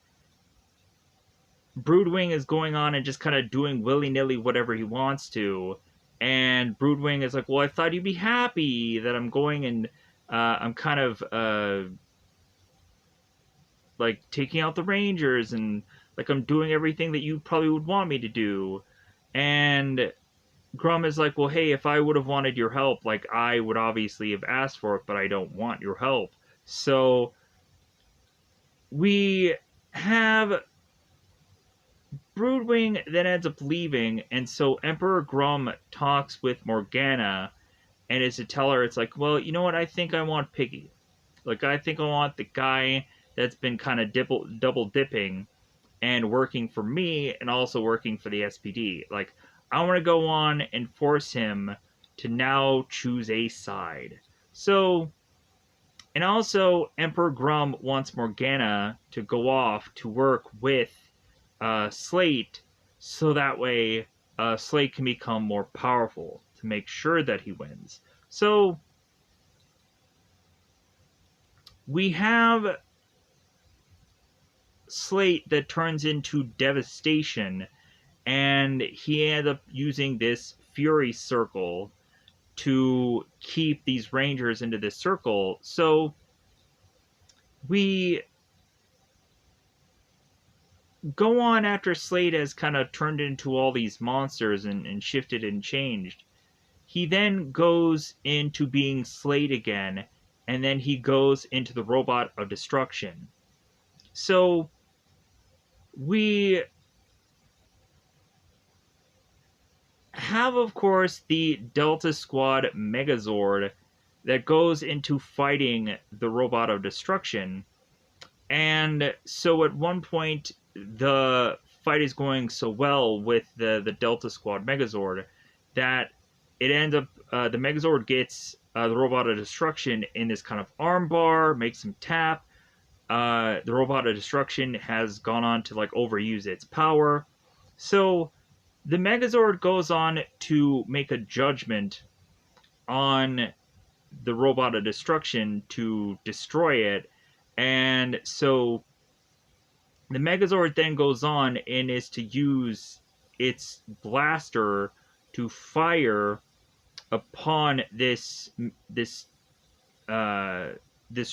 Broodwing is going on and just kind of doing willy-nilly whatever he wants to. And Broodwing is like, well, I thought you'd be happy that I'm going and I'm kind of like taking out the Rangers, and like I'm doing everything that you probably would want me to do. And Grum is like, well, hey, if I would have wanted your help, like I would obviously have asked for it, but I don't want your help. So we have Broodwing then ends up leaving, and so Emperor Grum talks with Morgana and is to tell her, it's like, well, you know what, I think I want Piggy. Like, I think I want the guy that's been kind of double dipping and working for me and also working for the SPD. Like, I want to go on and force him to now choose a side. So, and also, Emperor Grum wants Morgana to go off to work with Slate, so that way Slate can become more powerful to make sure that he wins. So, we have Slate that turns into Devastation, and he ends up using this Fury Circle to keep these Rangers into this circle. So we go on after Slate has kind of turned into all these monsters and shifted and changed. He then goes into being Slate again, and then he goes into the Robot of Destruction. So we have, of course, the Delta Squad Megazord that goes into fighting the Robot of Destruction. And so at one point, the fight is going so well with the Delta Squad Megazord that it ends up, the Megazord gets the Robot of Destruction in this kind of armbar, makes him tap. The Robot of Destruction has gone on to like overuse its power. So the Megazord goes on to make a judgment on the Robot of Destruction to destroy it. And so the Megazord then goes on and is to use its blaster to fire upon this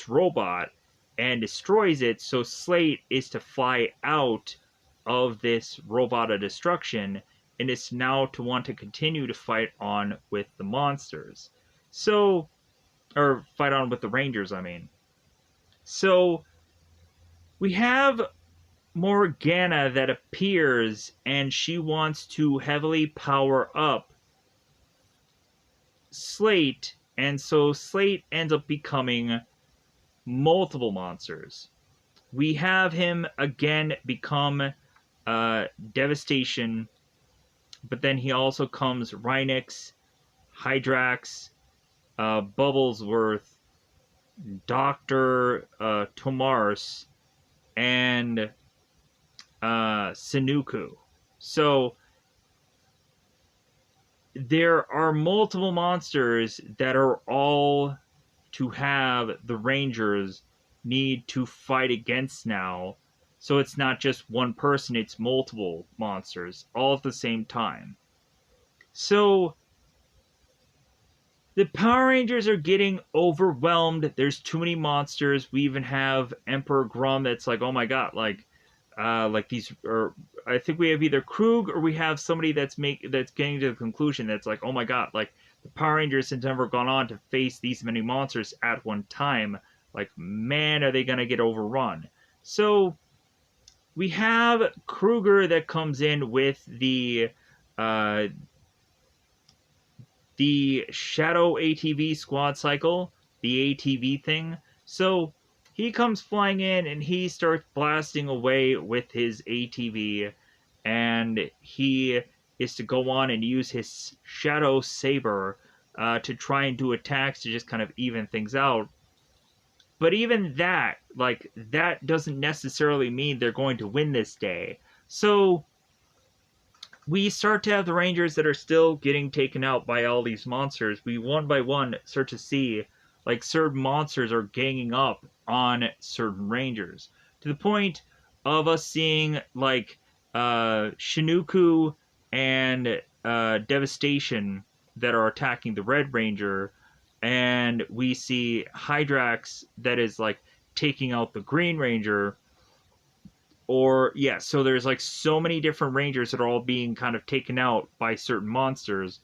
robot and destroys it. So Slate is to fly out of this Robot of Destruction, and it's now to want to continue to fight on with the monsters. So, or fight on with the Rangers, I mean. So, we have Morgana that appears, and she wants to heavily power up Slate, and so Slate ends up becoming multiple monsters. We have him again become Devastation, but then he also comes Rhinox, Hydrax, Bubblesworth, Dr. Tomars, and Sinuku. So there are multiple monsters that are all to have the Rangers need to fight against now. So it's not just one person, it's multiple monsters all at the same time. So the Power Rangers are getting overwhelmed. There's too many monsters. We even have Emperor Grum that's like, oh my god, like these, or I think we have either Krug or we have somebody that's getting to the conclusion that's like, oh my god, like the Power Rangers have never gone on to face these many monsters at one time. Like, man, are they gonna get overrun? So we have Kruger that comes in with the Shadow ATV squad cycle, the ATV thing. So he comes flying in and he starts blasting away with his ATV, and he is to go on and use his Shadow Saber to try and do attacks to just kind of even things out. But even that, like, that doesn't necessarily mean they're going to win this day. So we start to have the Rangers that are still getting taken out by all these monsters. We one by one start to see like certain monsters are ganging up on certain Rangers, to the point of us seeing like Shinuku and Devastation that are attacking the Red Ranger, and we see Hydrax that is like taking out the Green Ranger, or yeah, so there's like so many different rangers that are all being kind of taken out by certain monsters,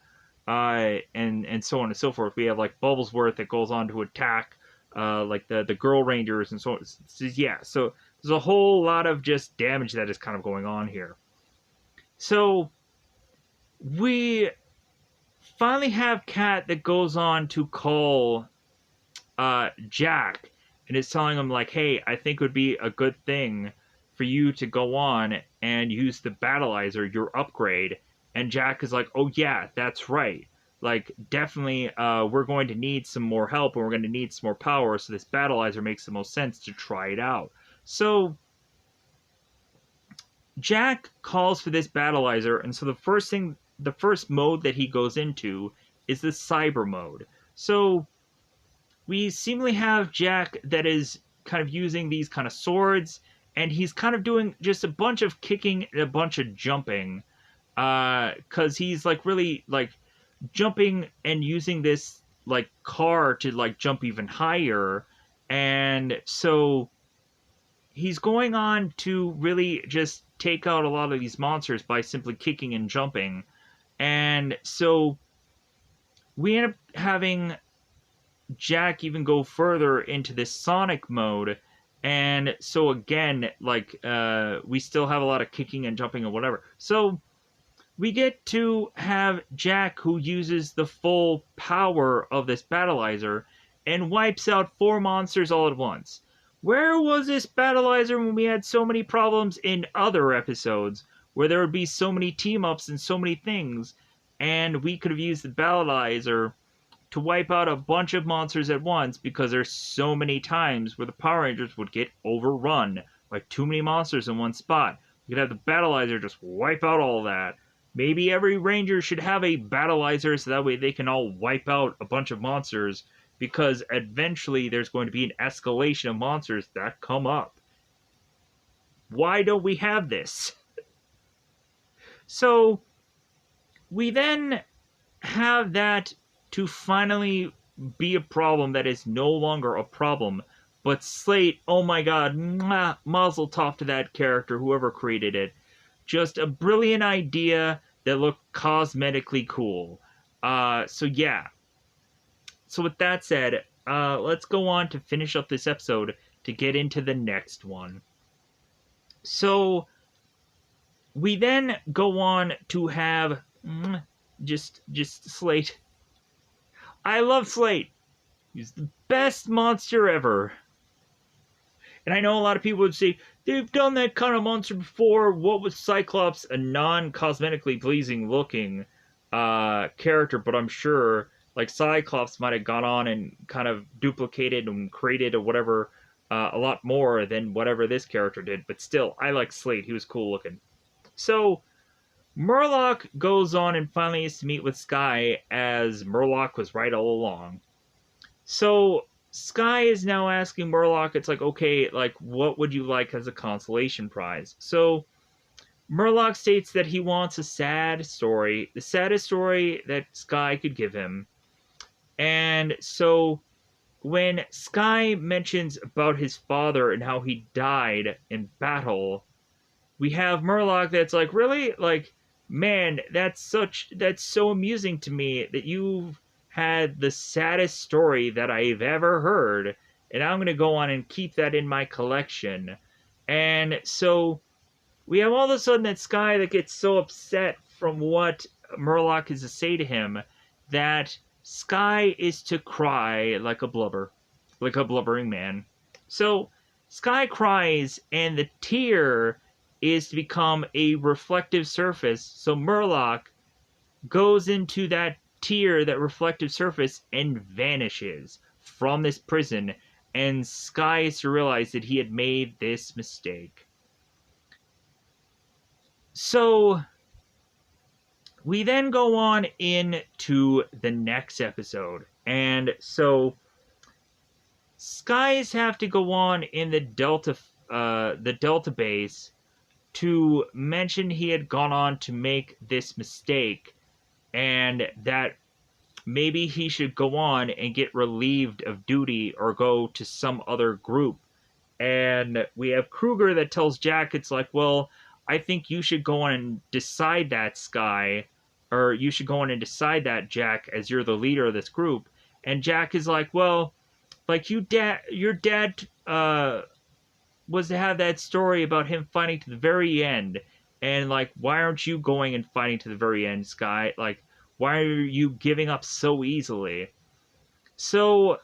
and so on and so forth. We have like Bubblesworth that goes on to attack like the girl rangers and so on. Yeah, so there's a whole lot of just damage that is kind of going on here. So we finally have Kat that goes on to call Jack and is telling him like, hey, I think it would be a good thing for you to go on and use the Battleizer, your upgrade. And Jack is like, oh yeah, that's right. Like, definitely, we're going to need some more help and we're going to need some more power, so this Battleizer makes the most sense to try it out. So, Jack calls for this Battleizer, and so the first mode that he goes into is the Cyber mode. So, we seemingly have Jack that is kind of using these kind of swords, and he's kind of doing just a bunch of kicking and a bunch of jumping, because he's like really like jumping and using this like car to like jump even higher, and so he's going on to really just take out a lot of these monsters by simply kicking and jumping. And so we end up having Jack even go further into this Sonic mode, and so again, like, we still have a lot of kicking and jumping and whatever. So we get to have Jack who uses the full power of this Battleizer and wipes out 4 monsters all at once. Where was this Battleizer when we had so many problems in other episodes, where there would be so many team-ups and so many things, and we could have used the Battleizer to wipe out a bunch of monsters at once, because there's so many times where the Power Rangers would get overrun by too many monsters in one spot. We could have the Battleizer just wipe out all that. Maybe every ranger should have a Battleizer so that way they can all wipe out a bunch of monsters, because eventually there's going to be an escalation of monsters that come up. Why don't we have this? So we then have that to finally be a problem that is no longer a problem. But Slate, oh my god, mazel tov to that character, whoever created it. Just a brilliant idea that looked cosmetically cool. So yeah. So with that said, let's go on to finish up this episode to get into the next one. So we then go on to have just Slate. I love Slate. He's the best monster ever. And I know a lot of people would say, they've done that kind of monster before. What was Cyclops? A non-cosmetically pleasing looking character, but I'm sure like Cyclops might have gone on and kind of duplicated and created or whatever a lot more than whatever this character did. But still, I like Slate. He was cool looking. So Murloc goes on and finally is to meet with Sky, as Murloc was right all along. So Sky is now asking Murloc, it's like, okay, like, what would you like as a consolation prize? So Murloc states that he wants a sad story, the saddest story that Sky could give him. And so when Sky mentions about his father and how he died in battle, we have Murloc that's like, really? Like, man, that's so amusing to me that you've had the saddest story that I've ever heard, and I'm going to go on and keep that in my collection. And so we have all of a sudden that Sky that gets so upset from what Murloc has to say to him that Sky is to cry like a blubbering man. So Sky cries, and the tear is to become a reflective surface. So Murloc goes into that tear, that reflective surface, and vanishes from this prison, and Sky is to realize that he had made this mistake. So we then go on into the next episode, and so Skies have to go on in the Delta base to mention he had gone on to make this mistake, and that maybe he should go on and get relieved of duty or go to some other group. And we have Kruger that tells Jack, it's like, well, I think you should go on and decide that, Sky, or you should go on and decide that, Jack, as you're the leader of this group. And Jack is like, well, like your dad was to have that story about him fighting to the very end, and like, why aren't you going and fighting to the very end, Sky? Like, why are you giving up so easily? So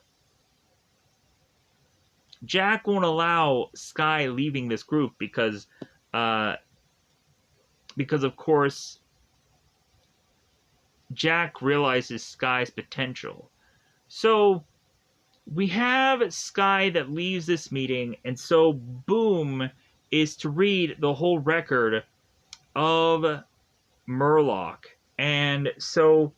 Jack won't allow Sky leaving this group uh, because of course Jack realizes Sky's potential. So we have Sky that leaves this meeting, and so Boom is to read the whole record of Murloc. And so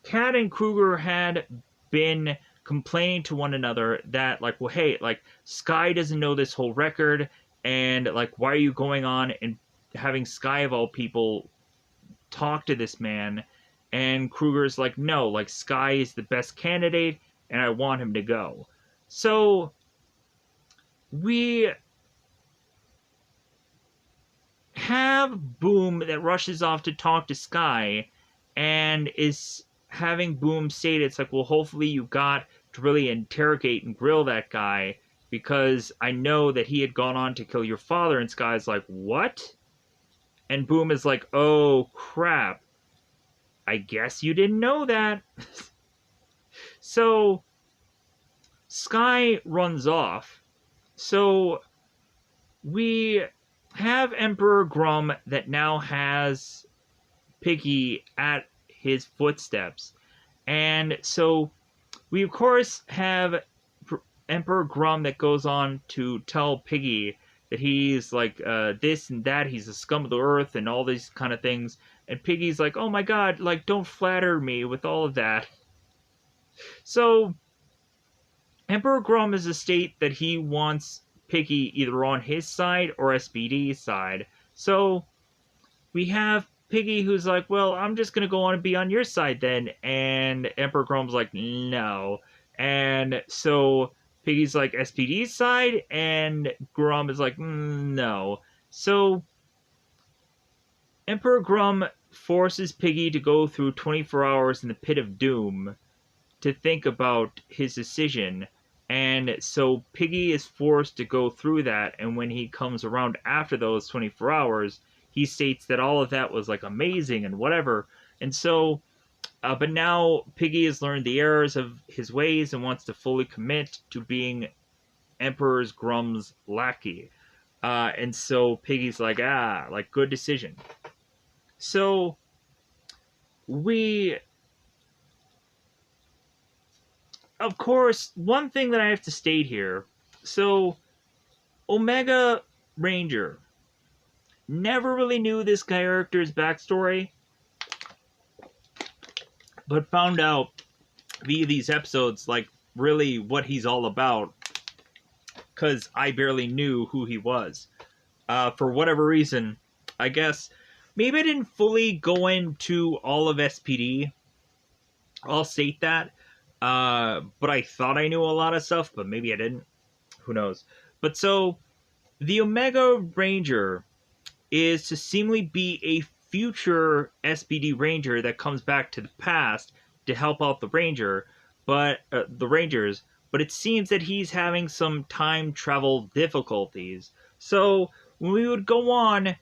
Cat and Kruger had been complaining to one another that, like, well, hey, like, Sky doesn't know this whole record, and, like, why are you going on and having Sky, of all people, talk to this man? And Kruger's like, no, like, Sky is the best candidate, and I want him to go. So we have Boom that rushes off to talk to Sky and is having Boom state, it's like, well, hopefully you got to really interrogate and grill that guy, because I know that he had gone on to kill your father. And Sky's like, what? And Boom is like, oh crap, I guess you didn't know that. So Sky runs off. So we have Emperor Grum that now has Piggy at his footsteps. And so we, of course, have Emperor Grum that goes on to tell Piggy that he's like this and that, he's the scum of the earth and all these kind of things. And Piggy's like, oh my god, like, don't flatter me with all of that. So Emperor Grum is a state that he wants Piggy either on his side or SPD's side. So we have Piggy who's like, well, I'm just going to go on and be on your side then. And Emperor Grum's like, no. And so Piggy's like, SPD's side, and Grum is like, no. So Emperor Grum forces Piggy to go through 24 hours in the pit of doom to think about his decision. And so Piggy is forced to go through that, and when he comes around after those 24 hours, he states that all of that was, like, amazing and whatever. And so, but now Piggy has learned the errors of his ways and wants to fully commit to being Emperor Grum's lackey. And so Piggy's like, like, good decision. So we, of course, one thing that I have to state here. So Omega Ranger. Never really knew this character's backstory, but found out via these episodes, like, really what he's all about, because I barely knew who he was. For whatever reason, I guess, maybe I didn't fully go into all of SPD. I'll state that. But I thought I knew a lot of stuff, but maybe I didn't. Who knows? But so, the Omega Ranger is to seemingly be a future SPD Ranger that comes back to the past to help out the Ranger, but the Rangers. But it seems that he's having some time travel difficulties. So when we would go on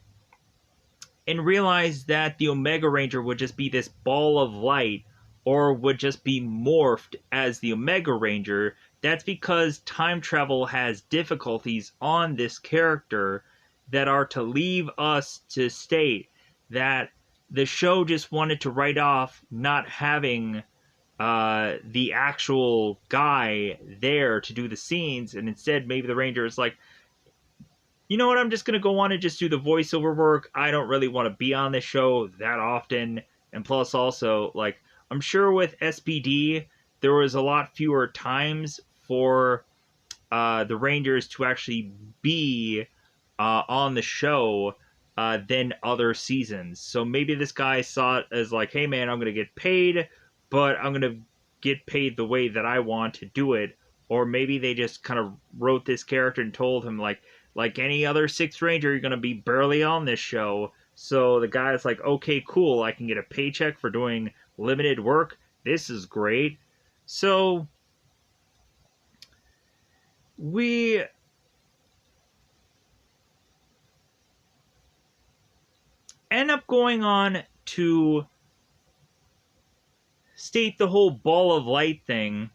and realize that the Omega Ranger would just be this ball of light, or would just be morphed as the Omega Ranger, that's because time travel has difficulties on this character that are to leave us to state that the show just wanted to write off not having the actual guy there to do the scenes, and instead maybe the Ranger is like, you know what, I'm just going to go on and just do the voiceover work. I don't really want to be on this show that often. And plus also, like, I'm sure with SPD, there was a lot fewer times for the Rangers to actually be on the show than other seasons. So maybe this guy saw it as like, hey man, I'm going to get paid, but I'm going to get paid the way that I want to do it, or maybe they just kind of wrote this character and told him like any other Sixth Ranger, you're gonna be barely on this show. So the guy's like, okay, cool, I can get a paycheck for doing limited work. This is great. So we end up going on to state the whole ball of light thing,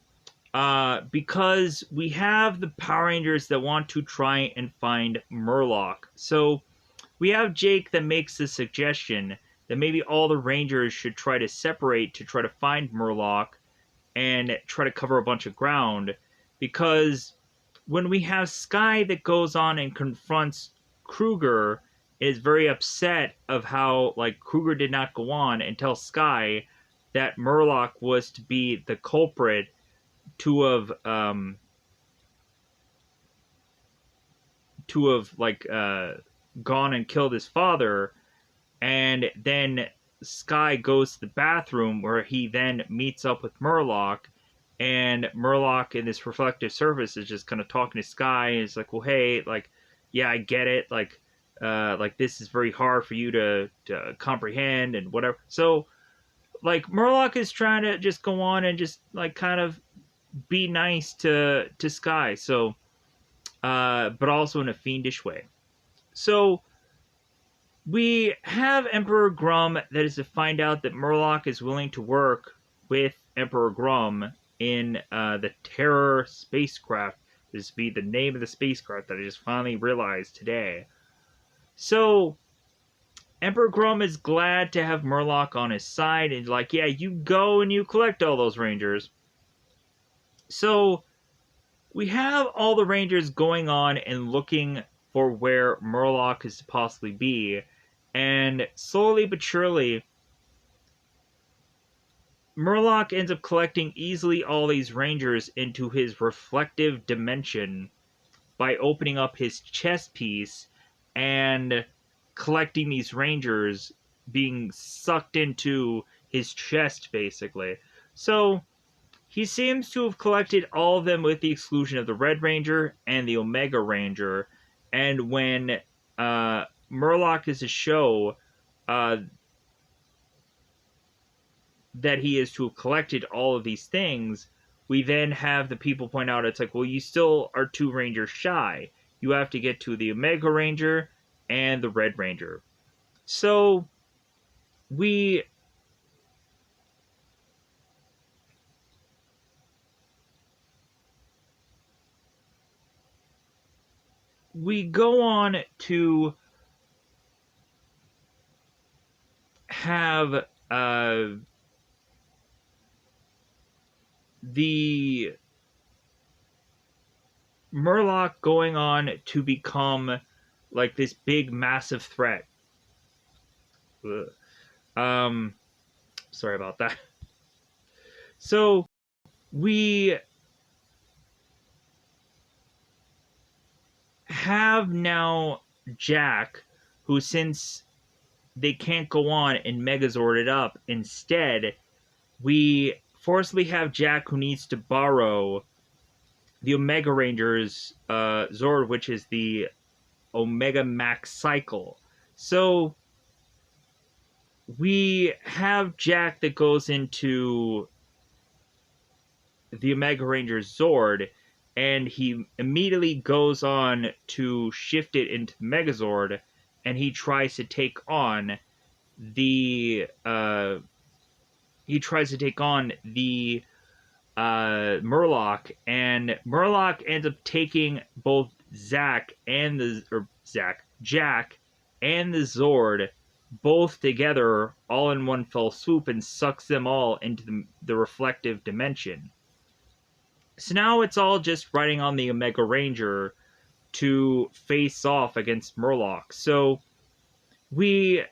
because we have the Power Rangers that want to try and find Murloc. So we have Jake that makes the suggestion that maybe all the Rangers should try to separate to try to find Murloc and try to cover a bunch of ground, because when we have Sky that goes on and confronts Kruger, is very upset of how like Kruger did not go on and tell Sky that Murloc was to be the culprit to have gone and killed his father. And then Sky goes to the bathroom where he then meets up with Murloc, and Murloc in this reflective surface is just kind of talking to Sky, and it's like, well, hey, like, yeah, I get it, like this is very hard for you to comprehend and whatever. So like Murloc is trying to just go on and just like kind of be nice to Sky, so but also in a fiendish way. So we have Emperor Grum that is to find out that Murloc is willing to work with Emperor Grum in the Terror spacecraft. This would be the name of the spacecraft that I just finally realized today. So Emperor Grum is glad to have Murloc on his side, and like, yeah, you go and you collect all those Rangers. So we have all the Rangers going on and looking for where Murloc is to possibly be, and slowly but surely, Murloc ends up collecting easily all these Rangers into his reflective dimension by opening up his chest piece and collecting these Rangers being sucked into his chest, basically. So he seems to have collected all of them with the exclusion of the Red Ranger and the Omega Ranger. And when Murloc is to show that he is to have collected all of these things, we then have the people point out, it's like, well, you still are 2 Rangers shy. You have to get to the Omega Ranger and the Red Ranger. So we go on to have the Murloc going on to become like this big massive threat. Sorry about that. So we have now Jack, who, since they can't go on and Megazord it up, instead we forcibly have Jack, who needs to borrow the Omega Ranger's Zord, which is the Omega Max Cycle. So we have Jack that goes into the Omega Ranger's Zord, and he immediately goes on to shift it into Megazord, and he tries to take on the Murloc, and Murloc ends up taking both Jack and the Zord both together, all in one fell swoop, and sucks them all into the reflective dimension. So now it's all just riding on the Omega Ranger to face off against Murloc. So we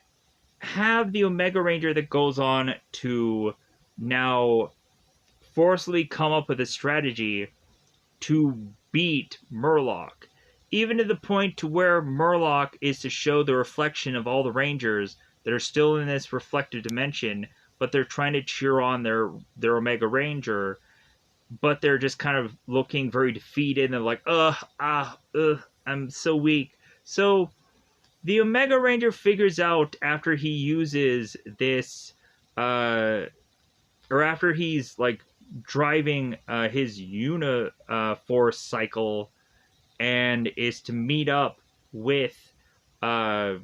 have the Omega Ranger that goes on to now forcibly come up with a strategy to beat Murloc, even to the point to where Murloc is to show the reflection of all the Rangers that are still in this reflective dimension, but they're trying to cheer on their Omega Ranger. but they're just kind of looking very defeated, and they're like, I'm so weak. So the Omega Ranger figures out after he uses this, or after he's like driving his Force cycle, and is to meet up with uh,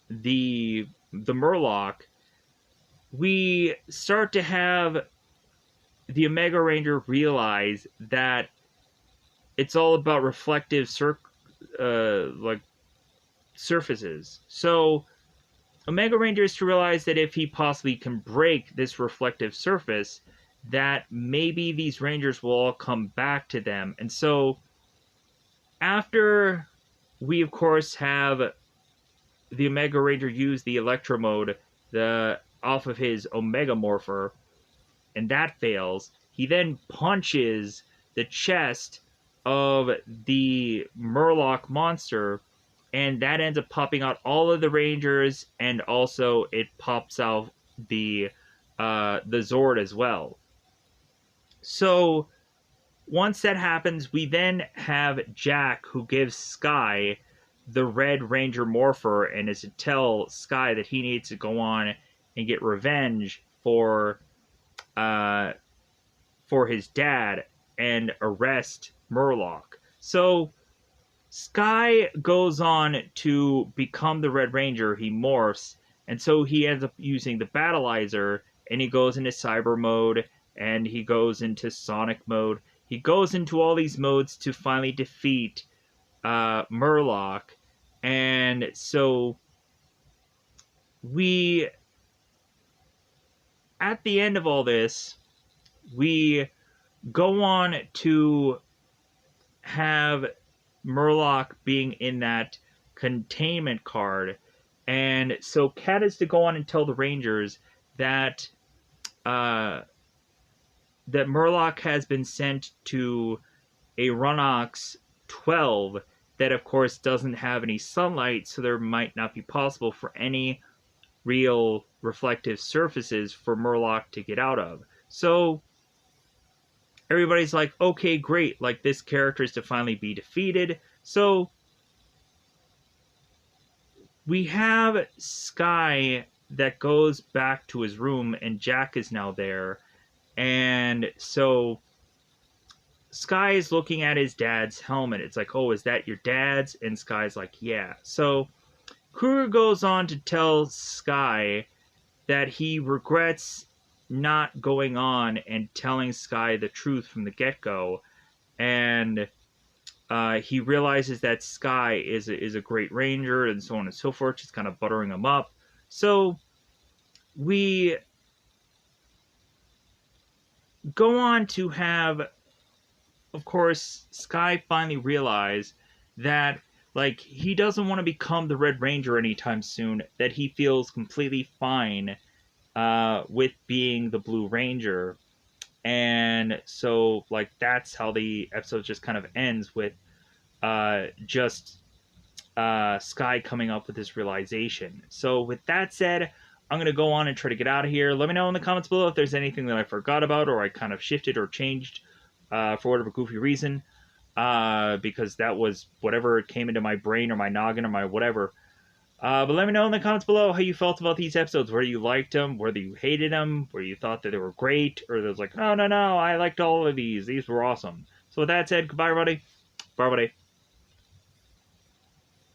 the Murloc. We start to have the Omega Ranger realize that it's all about reflective like surfaces. So Omega Ranger is to realize that if he possibly can break this reflective surface, that maybe these Rangers will all come back to them. And so after we of course have the Omega Ranger use the Electro mode off of his Omega Morpher, and that fails, he then punches the chest of the Murloc monster, and that ends up popping out all of the Rangers, and also it pops out the Zord as well. So once that happens, we then have Jack, who gives Sky the Red Ranger Morpher, and is to tell Sky that he needs to go on and get revenge for his dad and arrest Murloc. So Sky goes on to become the Red Ranger. He morphs, and so he ends up using the Battleizer, and he goes into Cyber mode, and he goes into Sonic mode. He goes into all these modes to finally defeat Murloc. And so we, at the end of all this, we go on to have Murloc being in that containment card. And so Cat is to go on and tell the Rangers that that Murloc has been sent to a Runox 12 that of course doesn't have any sunlight, so there might not be possible for any real reflective surfaces for Murloc to get out of. So everybody's like, okay, great, like this character is to finally be defeated. So we have Sky that goes back to his room, and Jack is now there. And so Sky is looking at his dad's helmet. It's like, oh, is that your dad's? And Sky's like, yeah. So Kruger goes on to tell Sky that he regrets not going on and telling Sky the truth from the get-go. And he realizes that Sky is a great ranger, and so on and so forth. She's kind of buttering him up. So we go on to have, of course, Sky finally realize that, like, he doesn't want to become the Red Ranger anytime soon, that he feels completely fine with being the Blue Ranger. And so, like, that's how the episode just kind of ends, with just Sky coming up with this realization. So with that said, I'm going to go on and try to get out of here. Let me know in the comments below if there's anything that I forgot about, or I kind of shifted or changed for whatever goofy reason, because that was whatever came into my brain or my noggin or my whatever. But let me know in the comments below how you felt about these episodes, whether you liked them, whether you hated them, whether you thought that they were great, or there's like, no, I liked all of these. These were awesome. So with that said, goodbye, everybody. Bye, everybody.